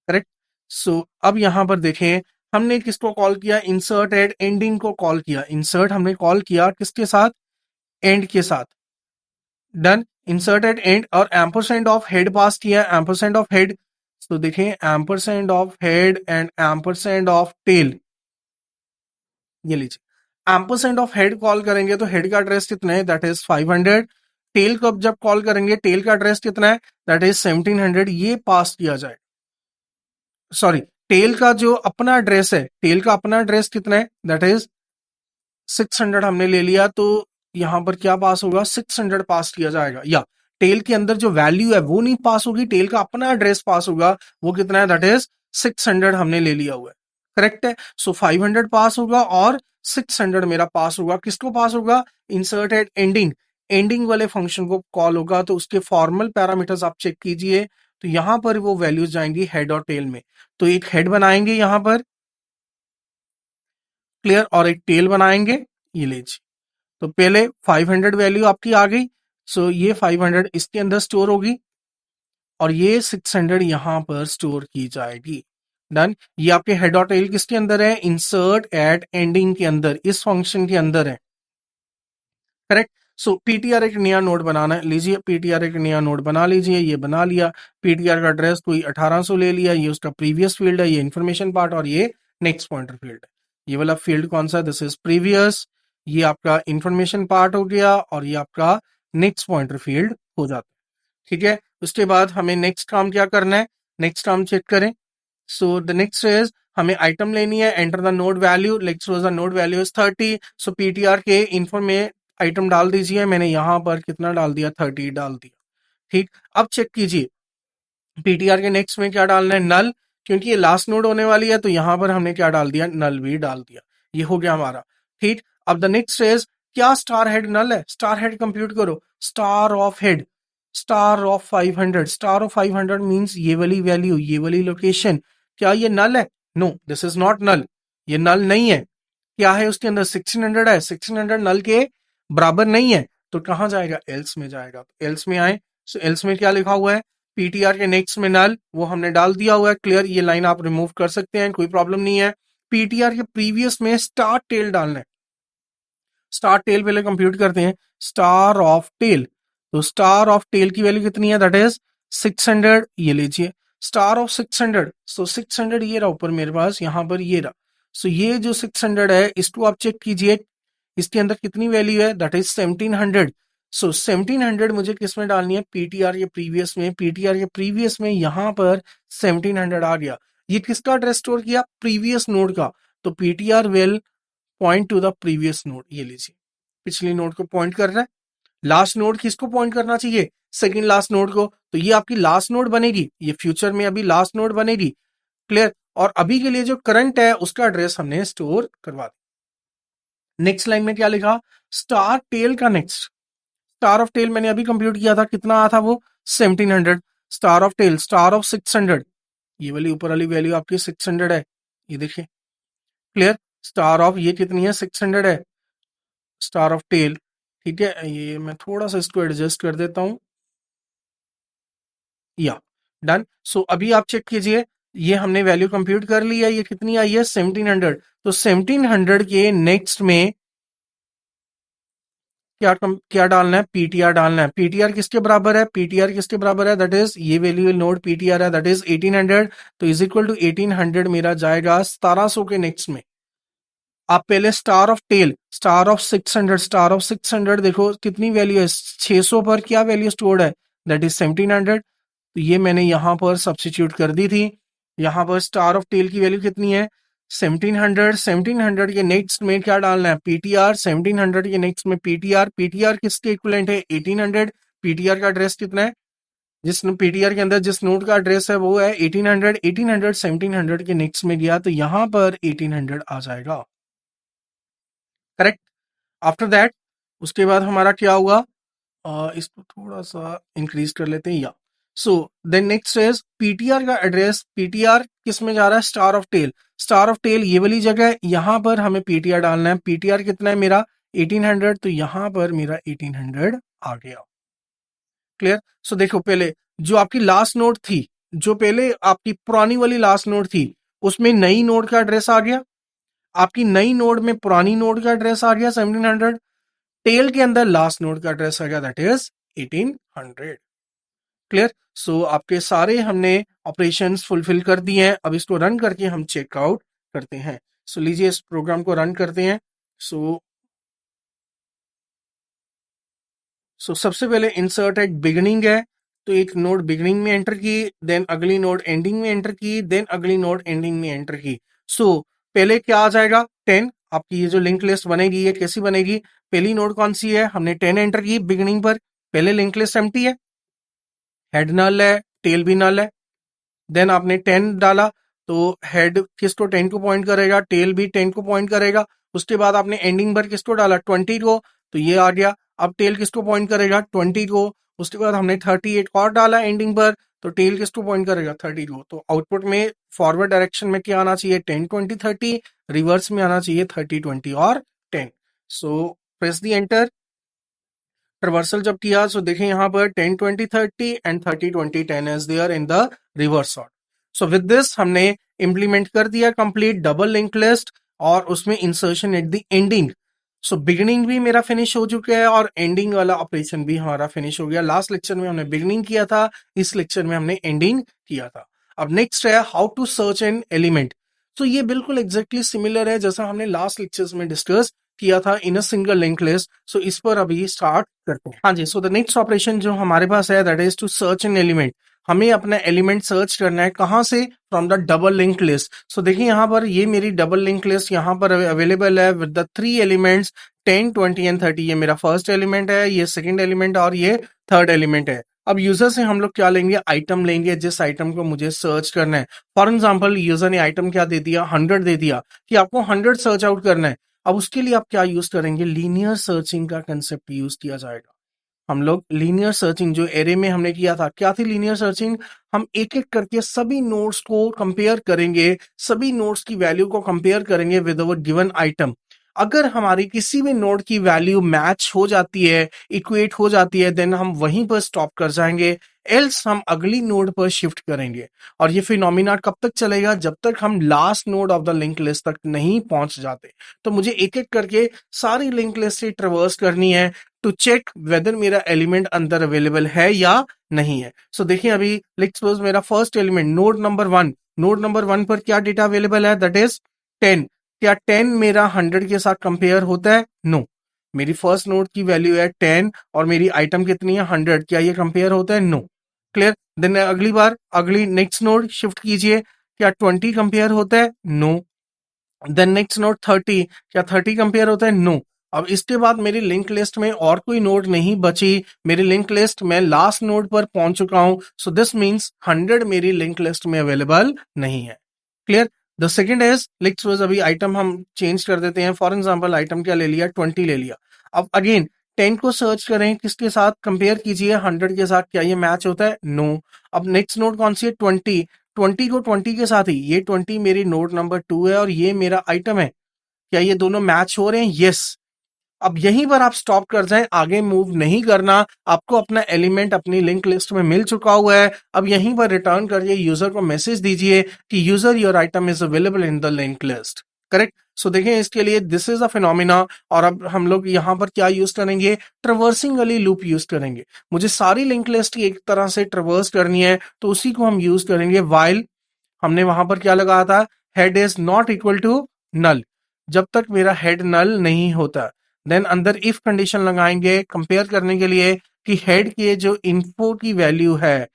करेक्ट। सो अब यहां पर देखें, हमने किसको कॉल किया, इंसर्ट एट एंडिंग को कॉल किया। इंसर्ट हमने कॉल किया किसके साथ, एंड के साथ। डन। इंसर्ट एट एंड, और एम्परसेंड ऑफ हेड पास किया, एम्परसेंड ऑफ हेड। तो देखें, ampersand of head and ampersand of tail. ये लीजिए, एम्परसेंड ऑफ हेड कॉल करेंगे तो हेड का एड्रेस कितना है, दैट इज 500। टेल को जब कॉल करेंगे, टेल का एड्रेस कितना है, दैट इज 1700। ये पास किया जाए, सॉरी, टेल का जो अपना एड्रेस है, टेल का अपना एड्रेस कितना है, दैट इज 600 हमने ले लिया। तो यहां पर क्या पास होगा, 600 पास किया जाएगा। या टेल के अंदर जो वैल्यू है वो नहीं पास होगी, टेल का अपना एड्रेस पास होगा। वो कितना है, दैट इज 600 हमने ले लिया हुआ है। करेक्ट है। सो 500 पास होगा और 600 मेरा पास होगा। किसको पास होगा, इंसर्ट एट एंडिंग, एंडिंग वाले फंक्शन को कॉल होगा। तो उसके फॉर्मल पैरामीटर्स आप चेक कीजिए। तो यहां पर वो वैल्यूज जाएंगी हेड और टेल में। तो एक हेड बनाएंगे यहां पर, क्लियर, और एक टेल बनाएंगे। ये लीजिए, तो पहले 500 वैल्यू आपकी आ गई। सो ये 500 इसके अंदर स्टोर होगी, और ये 600 यहां पर स्टोर की जाएगी। डन। ये आपके हेड और टेल किसके अंदर है, इंसर्ट एट एंडिंग के अंदर, इस फंक्शन के अंदर है। करेक्ट। सो पीटीआर एक नया नोड बनाना है। लीजिए, पीटीआर एक नया नोड बना लीजिए। ये बना लिया। पीटीआर का एड्रेस कोई 1800 ले लिया। ये उसका प्रीवियस फील्ड है, ये इन्फॉर्मेशन पार्ट, और ये नेक्स्ट पॉइंटर फील्ड है। ये वाला फील्ड कौन सा है, दिस इज प्रीवियस। ये आपका इंफॉर्मेशन पार्ट हो गया, और ये आपका नेक्स्ट पॉइंटर फील्ड हो जाता है। ठीक है। उसके बाद हमें नेक्स्ट काम क्या करना है, नेक्स्ट काम चेक करें। सो द नेक्स्ट इज, हमें आइटम लेनी है, enter the node value. Let's suppose the node value is 30। So PTR के इन्फो में आइटम डाल दीजिए। मैंने यहां पर कितना डाल दिया, 30 डाल दिया। ठीक। अब चेक कीजिए, पीटीआर के नेक्स्ट में क्या डालना है, नल, क्योंकि ये लास्ट नोड होने वाली है। तो यहां पर हमने क्या डाल दिया, नल भी डाल दिया। ये हो गया हमारा। ठीक। अब द नेक्स्ट इज, क्या स्टार हेड नल है, स्टार हेड कंप्यूट करो। Star of head, star of 500, star of 500 means ये वाली वैल्यू, ये वाली लोकेशन। क्या ये नल है, no this is not null, ये नल नहीं है। क्या है उसके अंदर, 1600 है, 1600 नल के बराबर नहीं है। तो कहां जाएगा, एल्स में जाएगा। तो एल्स में आए। सो एल्स में क्या लिखा हुआ है, पीटीआर के नेक्स्ट में नल, वो हमने डाल दिया हुआ है। क्लियर। ये लाइन आप रिमूव कर सकते हैं, कोई प्रॉब्लम नहीं है। पीटीआर के प्रीवियस में स्टार टेल डालना है। स्टार टेल पहले कंप्यूट करते हैं, स्टार ऑफ टेल। तो स्टार ऑफ टेल की वैल्यू कितनी है, दैट इज 600। ये लीजिए, स्टार ऑफ 600। सो 600 ये रहा ऊपर मेरे पास, यहां पर ये रहा। सो ये जो 600 है, इसको आप चेक कीजिए, इसके अंदर कितनी वैल्यू है, दैट इज 1700। सो 1700 मुझे किस में डालनी है, पीटीआर के प्रीवियस में। पीटीआर के प्रीवियस में यहां पर 1700 आ गया। ये किसका एड्रेस स्टोर किया, प्रीवियस नोड का। तो PTR will point to the previous node. ये लीजिए, पिछली नोड को पॉइंट कर रहा है। लास्ट नोड किसको पॉइंट करना चाहिए, सेकंड लास्ट नोड को, तो ये आपकी लास्ट नोड बनेगी, ये फ्यूचर में अभी लास्ट नोड बनेगी। क्लियर। और अभी के लिए जो करंट है उसका एड्रेस हमने स्टोर करवा दिया। नेक्स्ट लाइन में क्या लिखा, स्टार टेल का नेक्स्ट, स्टार ऑफ टेल मैंने अभी कंप्यूट किया था, कितना आया था वो 1700। Star of tail, star of 600, ये वाली ऊपर वाली वैल्यू आपकी 600 है, ये देखिए। क्लियर। स्टार ऑफ ये कितनी है 600 है, स्टार ऑफ टेल। ठीक है, ये मैं थोड़ा सा इसको एडजस्ट कर देता हूं, या डन। सो अभी आप चेक कीजिए, ये हमने वैल्यू कंप्यूट कर ली है, ये कितनी आई है 1700। तो 1700 के नेक्स्ट में क्या डालना है, पीटीआर डालना है। पीटीआर किसके बराबर है, पीटीआर किसके बराबर है, दैट इज ये वैल्यू नोड पीटीआर है, दैट इज 1800। तो इज इक्वल टू 1800 मेरा जाएगा 1700 के नेक्स्ट में। आप पहले star of tail, star of 600, star of 600 देखो कितनी वैल्यू है, 600 पर क्या वैल्यू स्टोर्ड है, दैट इज 1700। तो ये मैंने यहां पर सब्सिट्यूट कर दी थी। यहां पर स्टार ऑफ टेल की वैल्यू कितनी है 1700। 1700 के नेक्स्ट में क्या डालना है, पीटीआर। 1700 के नेक्स्ट में पीटीआर, पीटीआर किसके इक्विवेलेंट है 1800। पीटीआर का एड्रेस कितना है, जिस पीटीआर के अंदर जिस नोड का एड्रेस है वो है 1800। 1800 1700 के नेक्स्ट में गया तो यहां पर 1800 आ जाएगा, करेक्ट। आफ्टर दैट उसके बाद हमारा क्या हुआ, इसको थोड़ा सा इंक्रीज कर लेते हैं, या so then next is PTR का एड्रेस। पीटीआर किस में जा रहा है, star of tail. Star of tail ये वाली जगह है, यहां पर हमें पीटीआर डालना है। पीटीआर कितना है मेरा 1800, तो यहां पर मेरा 1800 आ गया। क्लियर। सो देखो पहले जो आपकी लास्ट नोड थी, जो पहले आपकी पुरानी वाली लास्ट नोड थी, उसमें नई नोड का एड्रेस आ गया, आपकी नई नोड में पुरानी नोड का एड्रेस आ गया 1700, टेल के अंदर लास्ट नोड का एड्रेस आ गया दैट इज 1800। क्लियर। सो आपके सारे हमने ऑपरेशंस फुलफिल कर दिए हैं। अब इसको रन करके हम चेकआउट करते हैं। सो लीजिए इस प्रोग्राम को रन करते हैं। सो सबसे पहले इंसर्ट एट बिगिनिंग है, तो एक नोड बिगिनिंग में एंटर की, देन अगली नोड एंडिंग में एंटर की, देन अगली नोड एंडिंग में एंटर की। सो पहले क्या आ जाएगा 10। आपकी ये जो लिंक लिस्ट बनेगी ये कैसी बनेगी, पहली नोड कौन सी है, हमने 10 एंटर की बिगिनिंग पर, पहले लिंक लिस्ट एम्प्टी है, हेड नल है, टेल भी नल है। देन आपने 10 डाला तो हेड किसको 10 को पॉइंट करेगा, टेल भी 10 को पॉइंट करेगा। उसके बाद आपने एंडिंग पर किसको डाला 20 को, तो ये आ गया। अब टेल किसको पॉइंट करेगा 20 को। उसके बाद हमने 38 और डाला एंडिंग पर, तो टेल किसको पॉइंट करेगा 30 को। तो आउटपुट में फॉरवर्ड डायरेक्शन में क्या आना चाहिए 10 20 30, रिवर्स में आना चाहिए 30 20 और 10। So press the enter. Reversal जब किया सो देखें यहाँ पर 10 20 30 and 30 20 10 is there in the reverse order. So with this हमने इंप्लीमेंट कर दिया कंप्लीट डबल लिंक लिस्ट और उसमें insertion at the ending. So beginning भी मेरा फिनिश हो चुका है और एंडिंग वाला ऑपरेशन भी हमारा फिनिश हो गया। लास्ट लेक्चर में हमने बिगिनिंग किया था, इस लेक्चर में हमने एंडिंग किया था। अब नेक्स्ट है how to search an element. तो ये बिल्कुल एग्जैक्टली सिमिलर है जैसा हमने लास्ट लेक्चर्स में डिस्कस किया था in a single link list. So इस पर अभी स्टार्ट करते हैं। हाँ जी, सो द नेक्स्ट ऑपरेशन जो हमारे पास है that is to search an element. हमें अपना एलिमेंट सर्च करना है कहां से, from the double link list. So देखिए यहाँ पर ये मेरी डबल लिंक लिस्ट यहाँ पर अवेलेबल है विद द 3 एलिमेंट्स 10 20 एंड 30। ये मेरा फर्स्ट एलिमेंट है, ये सेकंड एलिमेंट और ये थर्ड एलिमेंट है। अब यूजर से हम लोग क्या लेंगे, आइटम लेंगे जिस आइटम को मुझे सर्च करना है। फॉर एग्जाम्पल यूजर ने आइटम क्या दे दिया 100 दे दिया कि आपको 100 सर्च आउट करना है। अब उसके लिए आप क्या यूज करेंगे, लीनियर सर्चिंग का कंसेप्ट यूज किया जाएगा। हम लोग लीनियर सर्चिंग जो एरे में हमने किया था, क्या थी लीनियर सर्चिंग, हम एक एक करके सभी नोड्स को कंपेयर करेंगे, सभी नोड्स की वैल्यू को कंपेयर करेंगे विद अवर गिवन आइटम। अगर हमारी किसी भी नोड की वैल्यू मैच हो जाती है, इक्वेट हो जाती है, देन हम वहीं पर स्टॉप कर जाएंगे, एल्स हम अगली नोड पर शिफ्ट करेंगे। और ये फिनोमिना कब तक चलेगा, जब तक हम last node of the link list तक नहीं पहुंच जाते। तो मुझे एक एक करके सारी लिंक लिस्ट से ट्रेवर्स करनी है टू चेक वेदर मेरा एलिमेंट अंदर अवेलेबल है या नहीं है। सो देखिए अभी लेट्स सपोज मेरा first element node number 1, node number 1 पर क्या डेटा अवेलेबल है, दैट इज 10। क्या 10 मेरा 100 के साथ कंपेयर होता है, नो। मेरी फर्स्ट नोड की वैल्यू है 10 और मेरी आइटम कितनी है 100, क्या ये कंपेयर होता है, नो। क्लियर। देन अगली बार अगली नेक्स्ट नोड शिफ्ट कीजिए, क्या 20 कंपेयर होता है, नो। देन नेक्स्ट नोड 30, क्या 30 कंपेयर होता है, नो। अब इसके बाद मेरी लिंक लिस्ट में और कोई नोड नहीं बची, मेरी लिंक लिस्ट में लास्ट नोड पर पहुंच चुका हूं, सो दिस मींस 100 मेरी लिंक लिस्ट में अवेलेबल नहीं है। Clear. The second is, let's suppose अभी आइटम हम चेंज कर देते हैं, फॉर एग्जांपल आइटम क्या ले लिया, 20 ले लिया। अब अगेन 10 को सर्च करें, किसके साथ कंपेयर कीजिए, 100 के साथ, क्या ये मैच होता है, नो। अब नेक्स्ट नोड कौन सी है, 20, 20 को 20 के साथ ही, ये 20 मेरी नोड नंबर 2 है और ये मेरा आइटम है, क्या ये दोनों मैच हो रहे हैं, यस। अब यहीं पर आप स्टॉप कर जाएं, आगे मूव नहीं करना, आपको अपना एलिमेंट अपनी लिंक लिस्ट में मिल चुका हुआ है। अब यहीं पर रिटर्न करिए, यूजर को मैसेज दीजिए कि user your item is available in the link list. Correct. So देखें, इसके लिए दिस इज अ फिनोमिना। और अब हम लोग यहां पर क्या यूज करेंगे, ट्रवर्सिंग वाली लूप यूज करेंगे। मुझे सारी लिंक लिस्ट एक तरह से ट्रवर्स करनी है, तो उसी को हम यूज करेंगे व्हाइल। हमने वहां पर क्या लगाया था, head is not equal to null. जब तक मेरा हेड नल नहीं होता, देन अंदर इफ कंडीशन लगाएंगे कंपेयर करने के लिए कि हेड के जो इन्फो की वैल्यू है,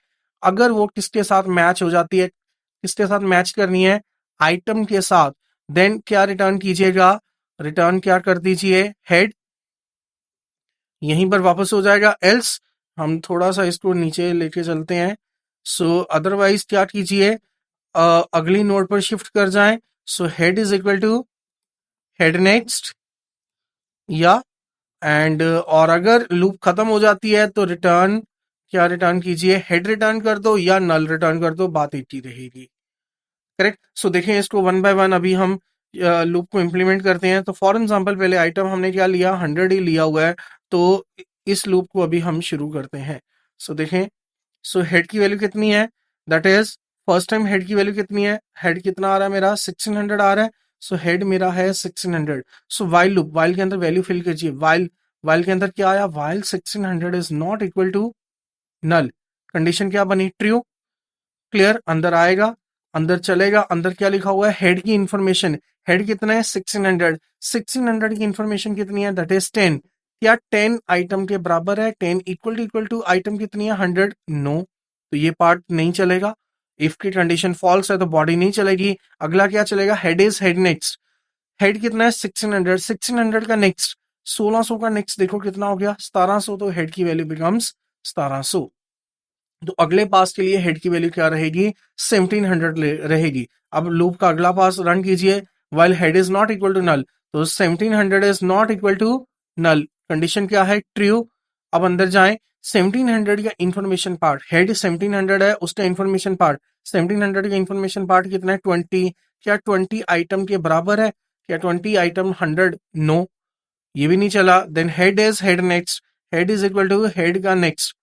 अगर वो किसके साथ मैच हो जाती है, किसके साथ मैच करनी है, आइटम के साथ, देन क्या रिटर्न कीजिएगा, रिटर्न क्या कर दीजिए, हेड, यहीं पर वापस हो जाएगा। एल्स हम थोड़ा सा इसको नीचे लेके चलते हैं। सो अदरवाइज क्या कीजिए, अगली नोड पर शिफ्ट कर जाएं। So head is equal to head next, या एंड और अगर लूप खत्म हो जाती है तो रिटर्न, क्या रिटर्न कीजिए, हेड रिटर्न कर दो या नल रिटर्न कर दो, बात एक ही रहेगी। करेक्ट। सो देखें, इसको वन बाय वन अभी हम लूप को इंप्लीमेंट करते हैं। तो फॉर एग्जांपल पहले आइटम हमने क्या लिया, 100 ही लिया हुआ है, तो इस लूप को अभी हम शुरू करते हैं। सो देखें, सो हेड की वैल्यू कितनी है, that is first time head की वैल्यू कितनी है, हेड कितना आ रहा है मेरा, 1600 आ रहा है। सो हेड मेरा है 1600। सो वाइल लूप, वाइल के अंदर वैल्यू फिल कीजिए, वाइल, वाइल के अंदर क्या आया, while 1600 is not equal to null, condition क्या बनी, ट्रू। क्लियर। अंदर आएगा, अंदर चलेगा, अंदर क्या लिखा हुआ है, हेड की इंफॉर्मेशन, हेड कितना है 1600, 1600 की इंफॉर्मेशन कितनी है, दैट इज 10। क्या 10 आइटम के बराबर है, 10 इक्वल टू आइटम कितनी है, 100, नो। तो ये पार्ट नहीं चलेगा, इफ की कंडीशन फॉल्स है तो बॉडी नहीं चलेगी। अगला क्या चलेगा, head is head next, head कितना है 1600, 1600 का नेक्स्ट, 1600 का नेक्स्ट देखो कितना हो गया, 1700, तो हेड की वैल्यू बिकम्स 1700। तो अगले पास के लिए हेड की वैल्यू क्या रहेगी, 1700 रहेगी। अब लूप का अगला पास रन कीजिए, while head is not equal to null, तो 1700 is not equal to null, condition क्या है, ट्रू। अब अंदर जाएं, 1700 का इंफॉर्मेशन पार्ट, हेड 1700 है, उसका इंफॉर्मेशन पार्ट, 1700 का इंफॉर्मेशन पार्ट कितना है, 20। क्या 20 आइटम के बराबर है, क्या 20 आइटम 100, नो, ये भी नहीं चला। Then head is head next, head is equal to head का नेक्स्ट,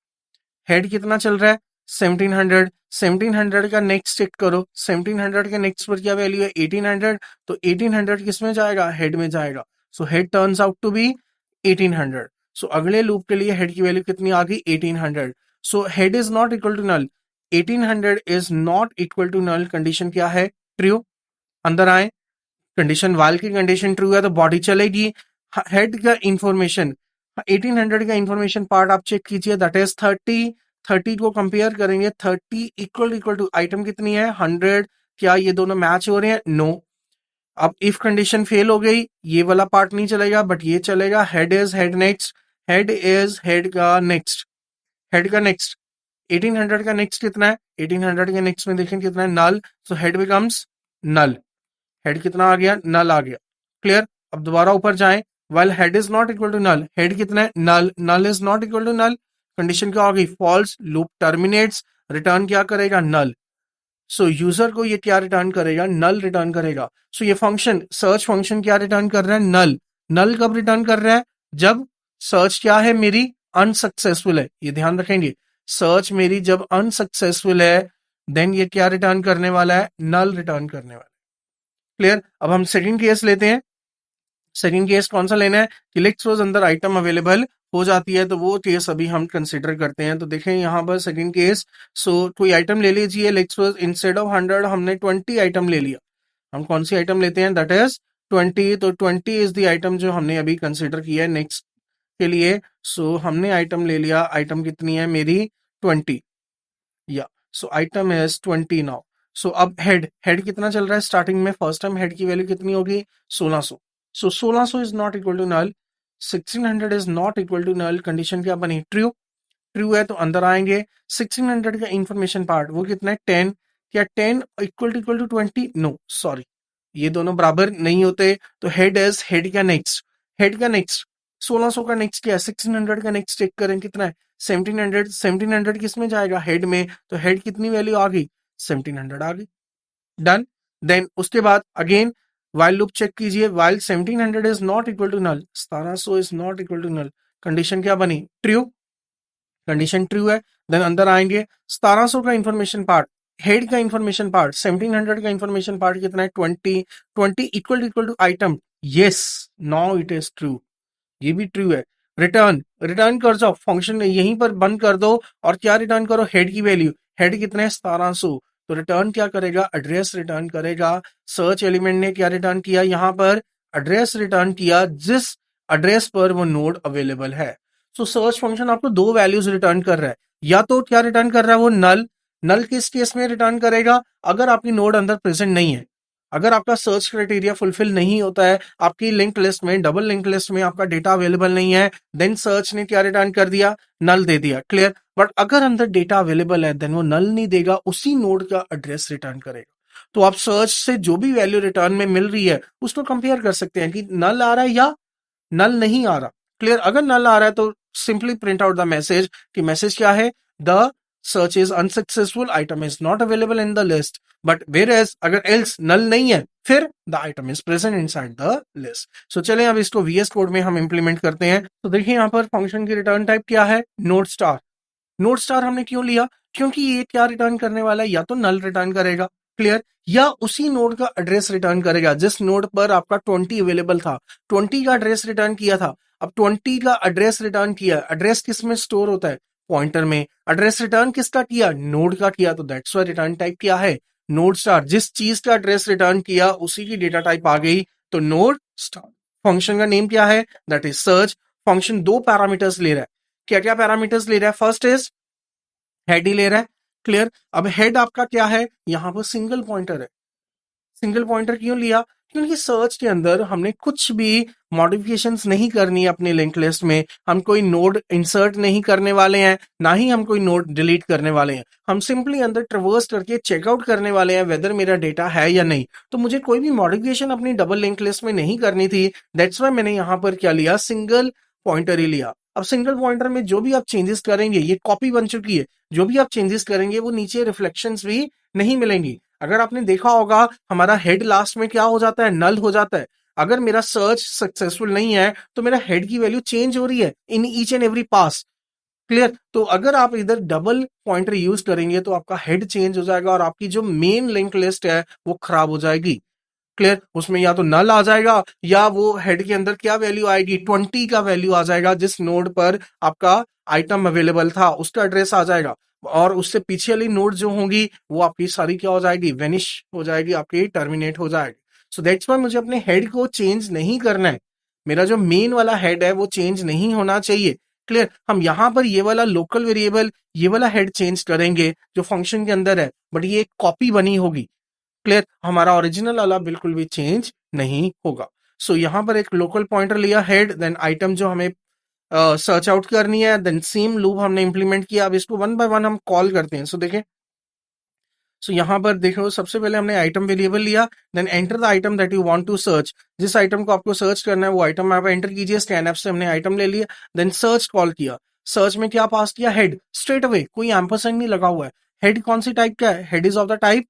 हेड कितना चल रहा है 1700, 1700 का नेक्स्ट चेक करो, 1700 के नेक्स्ट पर क्या वैल्यू है 1800, तो 1800 किस में जाएगा, हेड में जाएगा। So head turns out to be 1800। So अगले लूप के लिए हेड की वैल्यू कितनी आ गई 1800। So head is not equal to null, 1800 is not equal to null, condition क्या है, ट्रू। अंदर आए, कंडीशन वाल की कंडीशन ट्रू है तो बॉडी चलेगी। हेड का इंफॉर्मेशन, 1800 का इंफॉर्मेशन पार्ट आप चेक कीजिए, दैट इज 30, 30 को कंपेयर करेंगे, 30 इक्वल टू आइटम कितनी है 100, क्या ये दोनों मैच हो रहे हैं, नो। अब इफ कंडीशन फेल हो गई, ये वाला पार्ट नहीं चलेगा बट ये चलेगा, head is head next, head is head का नेक्स्ट, हेड का नेक्स्ट, 1800 का नेक्स्ट कितना है, 1800 के नेक्स्ट में देखें कितना है, नल, सो हेड बिकम्स नल, हेड कितना आ गया, नल आ गया। क्लियर। अब दोबारा ऊपर जाएं, while head is not equal to null, head कितना है, null, null is not equal to null, condition क्या होगी, फॉल्स, लूप टर्मिनेट्स, रिटर्न क्या करेगा, नल। सो यूजर को ये क्या रिटर्न करेगा, नल रिटर्न करेगा। सो ये फंक्शन, सर्च फंक्शन क्या रिटर्न कर रहा है, नल। नल कब रिटर्न कर रहा है, जब सर्च क्या है मेरी, अनसक्सेसफुल है, ये ध्यान रखेंगे, सर्च मेरी जब अनसक्सेसफुल है, देन ये क्या रिटर्न करने वाला है, नल रिटर्न करने वाला है। क्लियर। अब हम सेकंड केस लेते हैं। सेकंड केस कौन सा लेना है कि लेट्स सपोज अंदर आइटम अवेलेबल हो जाती है, तो वो केस अभी हम कंसिडर करते हैं। तो देखें यहाँ पर सेकंड केस, सो कोई आइटम ले लीजिए, लेट्स सपोज इंस्टेड ऑफ 100 हमने 20 आइटम ले लिया। हम कौन सी आइटम लेते हैं, दैट इज 20। तो 20 इज द आइटम जो हमने अभी कंसिडर किया है नेक्स्ट के लिए। सो हमने आइटम ले लिया, आइटम कितनी है मेरी 20, या so item is 20 now. So अब हेड, हेड कितना चल रहा है स्टार्टिंग में, फर्स्ट टाइम हेड की वैल्यू कितनी होगी 1600। So 1600 is not equal to null, 1600 is not equal to null, condition क्या बनी, ट्रू। ट्रू है तो अंदर आएंगे, 1600 का इंफॉर्मेशन पार्ट वो कितना है 10, क्या 10 इक्वल टू 20, नो सॉरी, ये दोनों बराबर नहीं होते। तो हेड एज, हेड का नेक्स्ट, हेड का नेक्स्ट 1600 का नेक्स्ट क्या है, 1600 का नेक्स्ट चेक करें कितना है 1700, 1700 किस में जाएगा, हेड में, तो हेड कितनी वैल्यू आ गई 1700 आ गई, डन। देन उसके बाद अगेन वाइल लूप चेक कीजिए, while 1700 is not equal to null, 1700 is not equal to null, condition क्या बनी, ट्रू, कंडीशन ट्रू है। देन अंदर आएंगे, 1700 का इंफॉर्मेशन पार्ट, हेड का इंफॉर्मेशन पार्ट, 1700 का इंफॉर्मेशन पार्ट कितना है 20, 20 equal to item, yes, now it is true, ये भी ट्रू है। रिटर्न, रिटर्न कर जाओ, फंक्शन यहीं पर बंद कर दो और क्या रिटर्न करो, हेड की वैल्यू, हेड कितने है 1700, तो रिटर्न क्या करेगा, एड्रेस रिटर्न करेगा। सर्च एलिमेंट ने क्या रिटर्न किया, यहां पर एड्रेस रिटर्न किया जिस एड्रेस पर वो नोड अवेलेबल है। सो सर्च फंक्शन आपको दो वैल्यूज रिटर्न कर रहा है, या तो क्या रिटर्न कर रहा है वो नल, नल किस केस में रिटर्न करेगा, अगर आपकी नोड अंदर प्रेजेंट नहीं है, अगर आपका सर्च क्राइटेरिया फुलफिल नहीं होता है, आपकी लिंक लिस्ट में, डबल लिंक लिस्ट में आपका डेटा अवेलेबल नहीं है, देन सर्च ने क्या रिटर्न कर दिया, नल दे दिया, क्लियर। बट अगर अंदर डेटा अवेलेबल है देन वो नल नहीं देगा, उसी नोड का एड्रेस रिटर्न करेगा। तो आप सर्च से जो भी वैल्यू रिटर्न में मिल रही है उसको कंपेयर कर सकते हैं कि नल आ रहा है या नल नहीं आ रहा, क्लियर। अगर नल आ रहा है तो simply print out the message, कि मैसेज क्या है, the search is unsuccessful, item is not available in the list, but whereas अगर एल्स नल नहीं है फिर the item is present inside the list. So चले अब इसको VS कोड में हम इंप्लीमेंट करते हैं। तो देखिए यहाँ पर फंक्शन की रिटर्न टाइप क्या है, नोड स्टार। नोड स्टार हमने क्यों लिया, क्योंकि ये क्या रिटर्न करने वाला है, या तो नल रिटर्न करेगा, क्लियर, या उसी नोड का एड्रेस रिटर्न करेगा जिस नोड पर आपका 20 अवेलेबल था, 20 का एड्रेस रिटर्न किया था। अब 20 का एड्रेस रिटर्न किया, एड्रेस किस में स्टोर होता है, पॉइंटर में, एड्रेस रिटर्न किसका किया, नोड का किया, तो दैट्स व्हाई रिटर्न टाइप क्या है, नोड स्टार। जिस चीज का एड्रेस रिटर्न किया उसी की डेटा टाइप आ गई, तो नोड स्टार। फंक्शन का नेम क्या है, दैट इज सर्च। फंक्शन दो पैरामीटर्स ले रहा है, क्या क्या पैरामीटर्स ले रहा है, फर्स्ट इज हेड ही ले रहा है, क्लियर। अब हेड आपका क्या है, यहां पर सिंगल पॉइंटर है। सिंगल पॉइंटर क्यों लिया, क्योंकि सर्च के अंदर हमने कुछ भी मॉडिफिकेशंस नहीं करनी है अपनी लिंक लिस्ट में, हम कोई नोड इंसर्ट नहीं करने वाले हैं, ना ही हम कोई नोड डिलीट करने वाले हैं, हम सिंपली अंदर ट्रवर्स करके चेकआउट करने वाले हैं वेदर मेरा डेटा है या नहीं। तो मुझे कोई भी मॉडिफिकेशन अपनी डबल लिंक लिस्ट में नहीं करनी थी, दैट्स वाई मैंने यहां पर क्या लिया, सिंगल पॉइंटर ही लिया। अब सिंगल पॉइंटर में जो भी आप चेंजेस करेंगे, ये कॉपी बन चुकी है, जो भी आप चेंजेस करेंगे वो नीचे रिफ्लेक्शंस भी नहीं मिलेंगी। अगर आपने देखा होगा हमारा हेड लास्ट में क्या हो जाता है, नल हो जाता है। अगर मेरा सर्च सक्सेसफुल नहीं है तो मेरा हेड की वैल्यू चेंज हो रही है in each and every pass, clear. तो अगर आप इधर डबल पॉइंटर यूज करेंगे तो आपका हेड चेंज हो जाएगा और आपकी जो मेन लिंक लिस्ट है वो खराब हो जाएगी, क्लियर। उसमें या तो नल आ जाएगा या वो हेड के अंदर क्या वैल्यू आएगी, 20 का वैल्यू आ जाएगा, जिस नोड पर आपका आइटम अवेलेबल था उसका एड्रेस आ जाएगा, और उससे पीछे वाली नोड जो होंगी वो आपकी सारी क्या हो जाएगी, वेनिश हो जाएगी, आपकी टर्मिनेट हो जाएगी। सो दैट्स वाई मुझे अपने हेड को चेंज नहीं करना है, मेरा जो मेन वाला हेड है वो चेंज नहीं होना चाहिए, क्लियर। हम यहां पर ये वाला लोकल वेरिएबल, ये वाला हेड चेंज करेंगे जो फंक्शन के अंदर है, बट ये एक कॉपी बनी होगी, क्लियर। हमारा ओरिजिनल वाला बिल्कुल भी चेंज नहीं होगा। सो यहां पर एक लोकल पॉइंटर लिया हेड, देन आइटम जो हमें सर्च आउट करनी है, देन सेम लूप हमने इंप्लीमेंट किया। अब इसको वन बाय वन हम कॉल करते हैं। सो देखें, सो यहां पर देखो सबसे पहले हमने आइटम वेरिएबल लिया, then enter the item that you want to search, जिस आइटम को आपको सर्च करना है वो आइटम आप एंटर कीजिए। स्कैन ऐप से हमने आइटम ले लिया, देन सर्च कॉल किया, सर्च में क्या पास किया, हेड, स्ट्रेट अवे, कोई एम्परसेंड नहीं लगा हुआ है। हेड कौन सी टाइप का है, head is of the type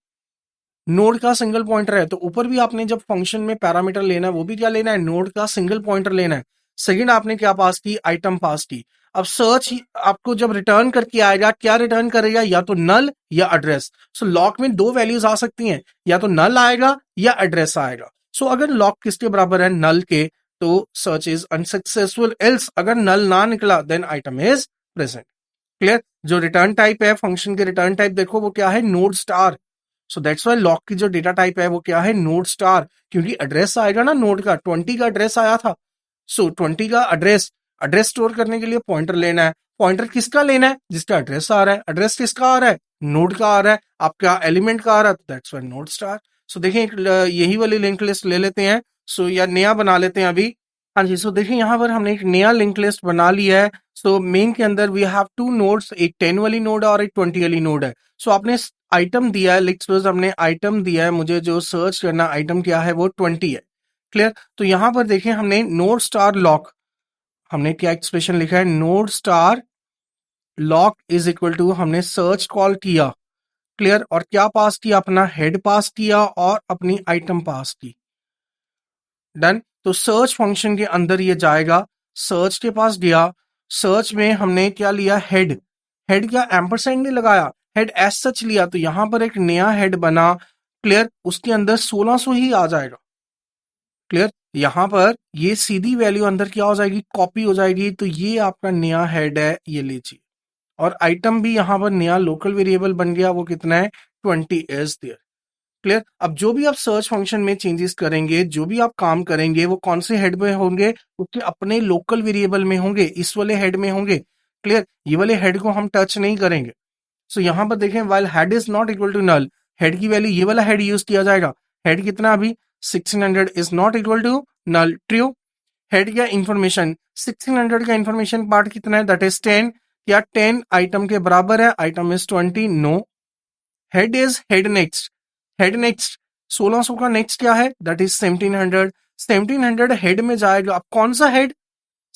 node का सिंगल पॉइंटर है, तो ऊपर भी आपने जब फंक्शन में पैरामीटर लेना है वो भी क्या लेना है, नोड का सिंगल पॉइंटर लेना है। सेकंड आपने क्या पास की, आइटम पास की। अब सर्च आपको जब रिटर्न करके आएगा, क्या रिटर्न करेगा, या तो नल या एड्रेस। सो लॉक में दो वैल्यूज आ सकती हैं, या तो नल आएगा या एड्रेस आएगा। सो अगर लॉक किसके बराबर है, नल के, तो सर्च इज अनसक्सेसफुल, एल्स अगर नल ना निकला then item is present, clear. जो रिटर्न टाइप है फंक्शन के, रिटर्न टाइप देखो वो क्या है, node star. So that's why loc की जो डेटा टाइप है वो क्या है, नोड स्टार, क्योंकि एड्रेस आएगा ना नोड का, 20 का एड्रेस आया था। सो 20 का एड्रेस, एड्रेस स्टोर करने के लिए पॉइंटर लेना है, पॉइंटर किसका लेना है, जिसका एड्रेस आ रहा है, एड्रेस किसका आ रहा है, नोड का आ रहा है, आपका एलिमेंट का आ रहा है, दैट्स वाई नोड स्टार। सो देखिए यही वाली लिंक लिस्ट ले लेते हैं, सो या नया बना लेते हैं अभी, हाँ जी, सो देखिए यहाँ पर हमने एक नया लिंक लिस्ट बना लिया है। सो मेन के अंदर वी हैव टू नोड्स, एक 10 वाली नोड है और एक 20 वाली नोड है। सो आपने आइटम दिया है, लेट्स सपोज हमने आइटम दिया है, मुझे जो सर्च करना आइटम क्या है वो 20 है। क्लियर? तो यहाँ पर देखिए हमने नोड स्टार लॉक, हमने क्या एक्सप्रेशन लिखा है, node star loc is equal to, हमने सर्च कॉल किया। क्लियर? और क्या पास किया, अपना हेड पास किया और अपनी आइटम पास की। डन। तो सर्च फंक्शन के अंदर ये जाएगा, सर्च के पास गया, सर्च में हमने क्या लिया, हेड। हेड क्या, एम्परसेंड नहीं लगाया, हेड एज सच लिया, तो यहां पर एक नया हेड बना। क्लियर? उसके अंदर 1600 ही आ जाएगा। क्लियर? यहां पर ये सीधी वैल्यू अंदर क्या हो जाएगी, कॉपी हो जाएगी। तो ये आपका नया हेड है, ये लीजिए। और आइटम भी यहां पर नया लोकल वेरिएबल बन गया, वो कितना है, 20 इज देयर। क्लियर? अब जो भी आप सर्च फंक्शन में चेंजेस करेंगे, जो भी आप काम करेंगे, वो कौन से हेड में होंगे, उसके अपने लोकल वेरिएबल में होंगे, इस वाले हेड में होंगे। क्लियर? ये वाले हेड को हम टच नहीं करेंगे। सो यहां पर देखें, while head is not equal to null, head की वैल्यू ये वाला हेड यूज किया जाएगा। हेड कितना अभी 1600 is not equal to null, true. Head क्या, इंफॉर्मेशन, 1600 का इंफॉर्मेशन पार्ट कितना है, दैट इज 10। क्या 10 आइटम के बराबर है, item is 20, no. Head is head next, head next 1600 का नेक्स्ट क्या है, दैट इज 1700। 1700 हेड में जाएगा। अब कौन सा हेड,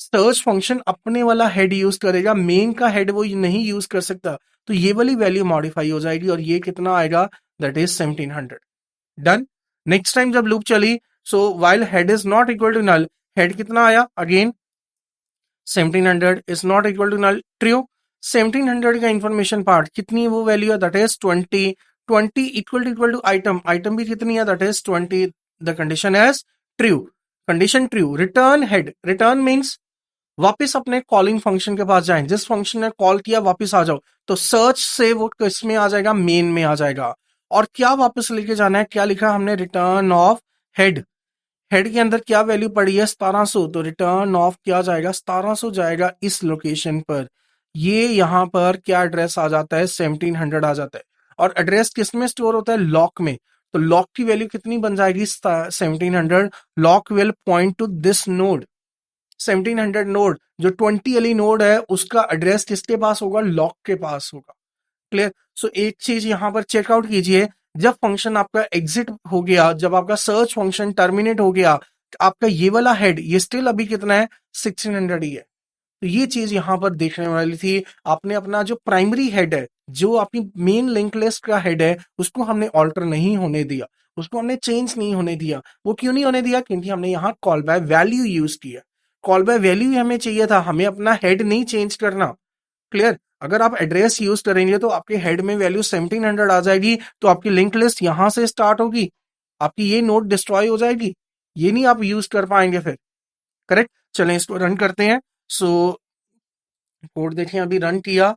सर्च फंक्शन अपने वाला हेड यूज करेगा, मेन का हेड वो नहीं यूज कर सकता। तो ये वाली वैल्यू मॉडिफाई हो जाएगी और ये कितना आएगा, that is 1700। Done. Next time जब लूप चली, so while head is not equal to null, head कितना आया, again 1700 is not equal to null, true. 1700 का इंफॉर्मेशन पार्ट कितनी वो वैल्यू है, that is 20। 20 equal to item, item भी कितनी है, that is 20। The condition is true, condition true. Return head, return means वापस अपने कॉलिंग फंक्शन के पास जाएं, जिस फंक्शन ने कॉल किया वापस आ जाओ। तो सर्च से वो किस में आ जाएगा, मेन में आ जाएगा। और क्या वापस लेके जाना है, क्या लिखा हमने, रिटर्न ऑफ हेड। हेड के अंदर क्या वैल्यू पड़ी है, 1700, तो रिटर्न ऑफ क्या जाएगा, 1700 जाएगा इस लोकेशन पर। ये यहां पर क्या एड्रेस आ जाता है, 1700 आ जाता है। और एड्रेस किस में स्टोर होता है, लॉक में। तो लॉक की वैल्यू कितनी बन जाएगी, 1700। Lock will point to this node, 1700 node. जो 20 वाली नोड है उसका एड्रेस किसके पास होगा, लॉक के पास होगा। क्लियर? सो एक चीज यहां पर चेकआउट कीजिए, जब फंक्शन आपका एग्जिट हो गया, जब आपका सर्च फंक्शन टर्मिनेट हो गया, आपका ये वाला हेड ये स्टिल अभी कितना है, 1600 ही है। तो ये चीज यहां पर देखने वाली थी। आपने अपना जो प्राइमरी हेड है, जो आपकी मेन लिंक लिस्ट का हेड है, उसको हमने ऑल्टर नहीं होने दिया, उसको हमने चेंज नहीं होने दिया। वो क्यों नहीं होने दिया, क्योंकि हमने यहाँ कॉल बाय वैल्यू यूज किया। कॉल बाय वैल्यू ही हमें चाहिए था, हमें अपना हेड नहीं चेंज करना। क्लियर? अगर आप एड्रेस यूज करेंगे तो आपके हेड में वैल्यू 1700 आ जाएगी, तो आपकी लिंक लिस्ट यहां से स्टार्ट होगी, आपकी ये नोड डिस्ट्रॉय हो जाएगी, ये नहीं आप यूज कर पाएंगे फिर। करेक्ट? चलें इसको रन करते हैं। सो कोड देखें, अभी रन किया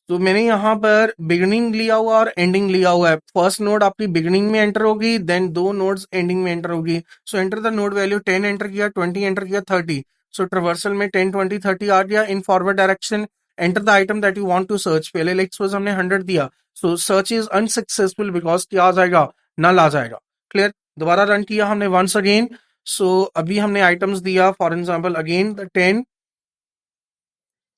तो मैंने यहाँ पर बिगनिंग लिया हुआ और एंडिंग लिया हुआ है। फर्स्ट नोड आपकी बिगनिंग में एंटर होगी, देन दो नोड्स एंडिंग में एंटर होगी। सो enter the node value, 10 enter किया, 20 एंटर किया, 30। सो ट्रावर्सल में 10 20 30 आ गया in forward direction. Enter the item that you want to search, पहले लेट्स सपोज हमने 100 दिया, so search is unsuccessful because क्या आ जाएगा, नल आ जाएगा। क्लियर? दोबारा रन किया हमने वंस अगेन। सो अभी हमने आइटम्स दिया, फॉर एग्जाम्पल अगेन द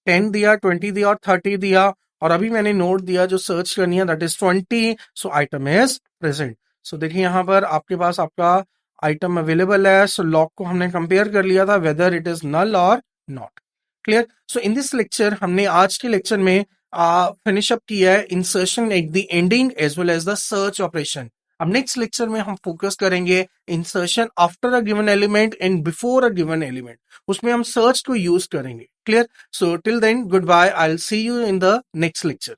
10 दिया, 20 दिया और 30 दिया। और अभी मैंने नोट दिया जो सर्च करनी है, that is 20। So item is present. So देखिए यहाँ पर आपके पास आपका आइटम अवेलेबल है। सो लॉग को हमने कंपेयर कर लिया था वेदर इट इज नल और not. Clear? So in this lecture हमने आज के लेक्चर में फिनिश अप किया है insertion at the ending as well as the search operation. अब नेक्स्ट लेक्चर में हम फोकस करेंगे insertion after a given element and before a given element, उसमें हम सर्च को यूज करेंगे। Clear? So till then, goodbye. I'll see you in the next lecture.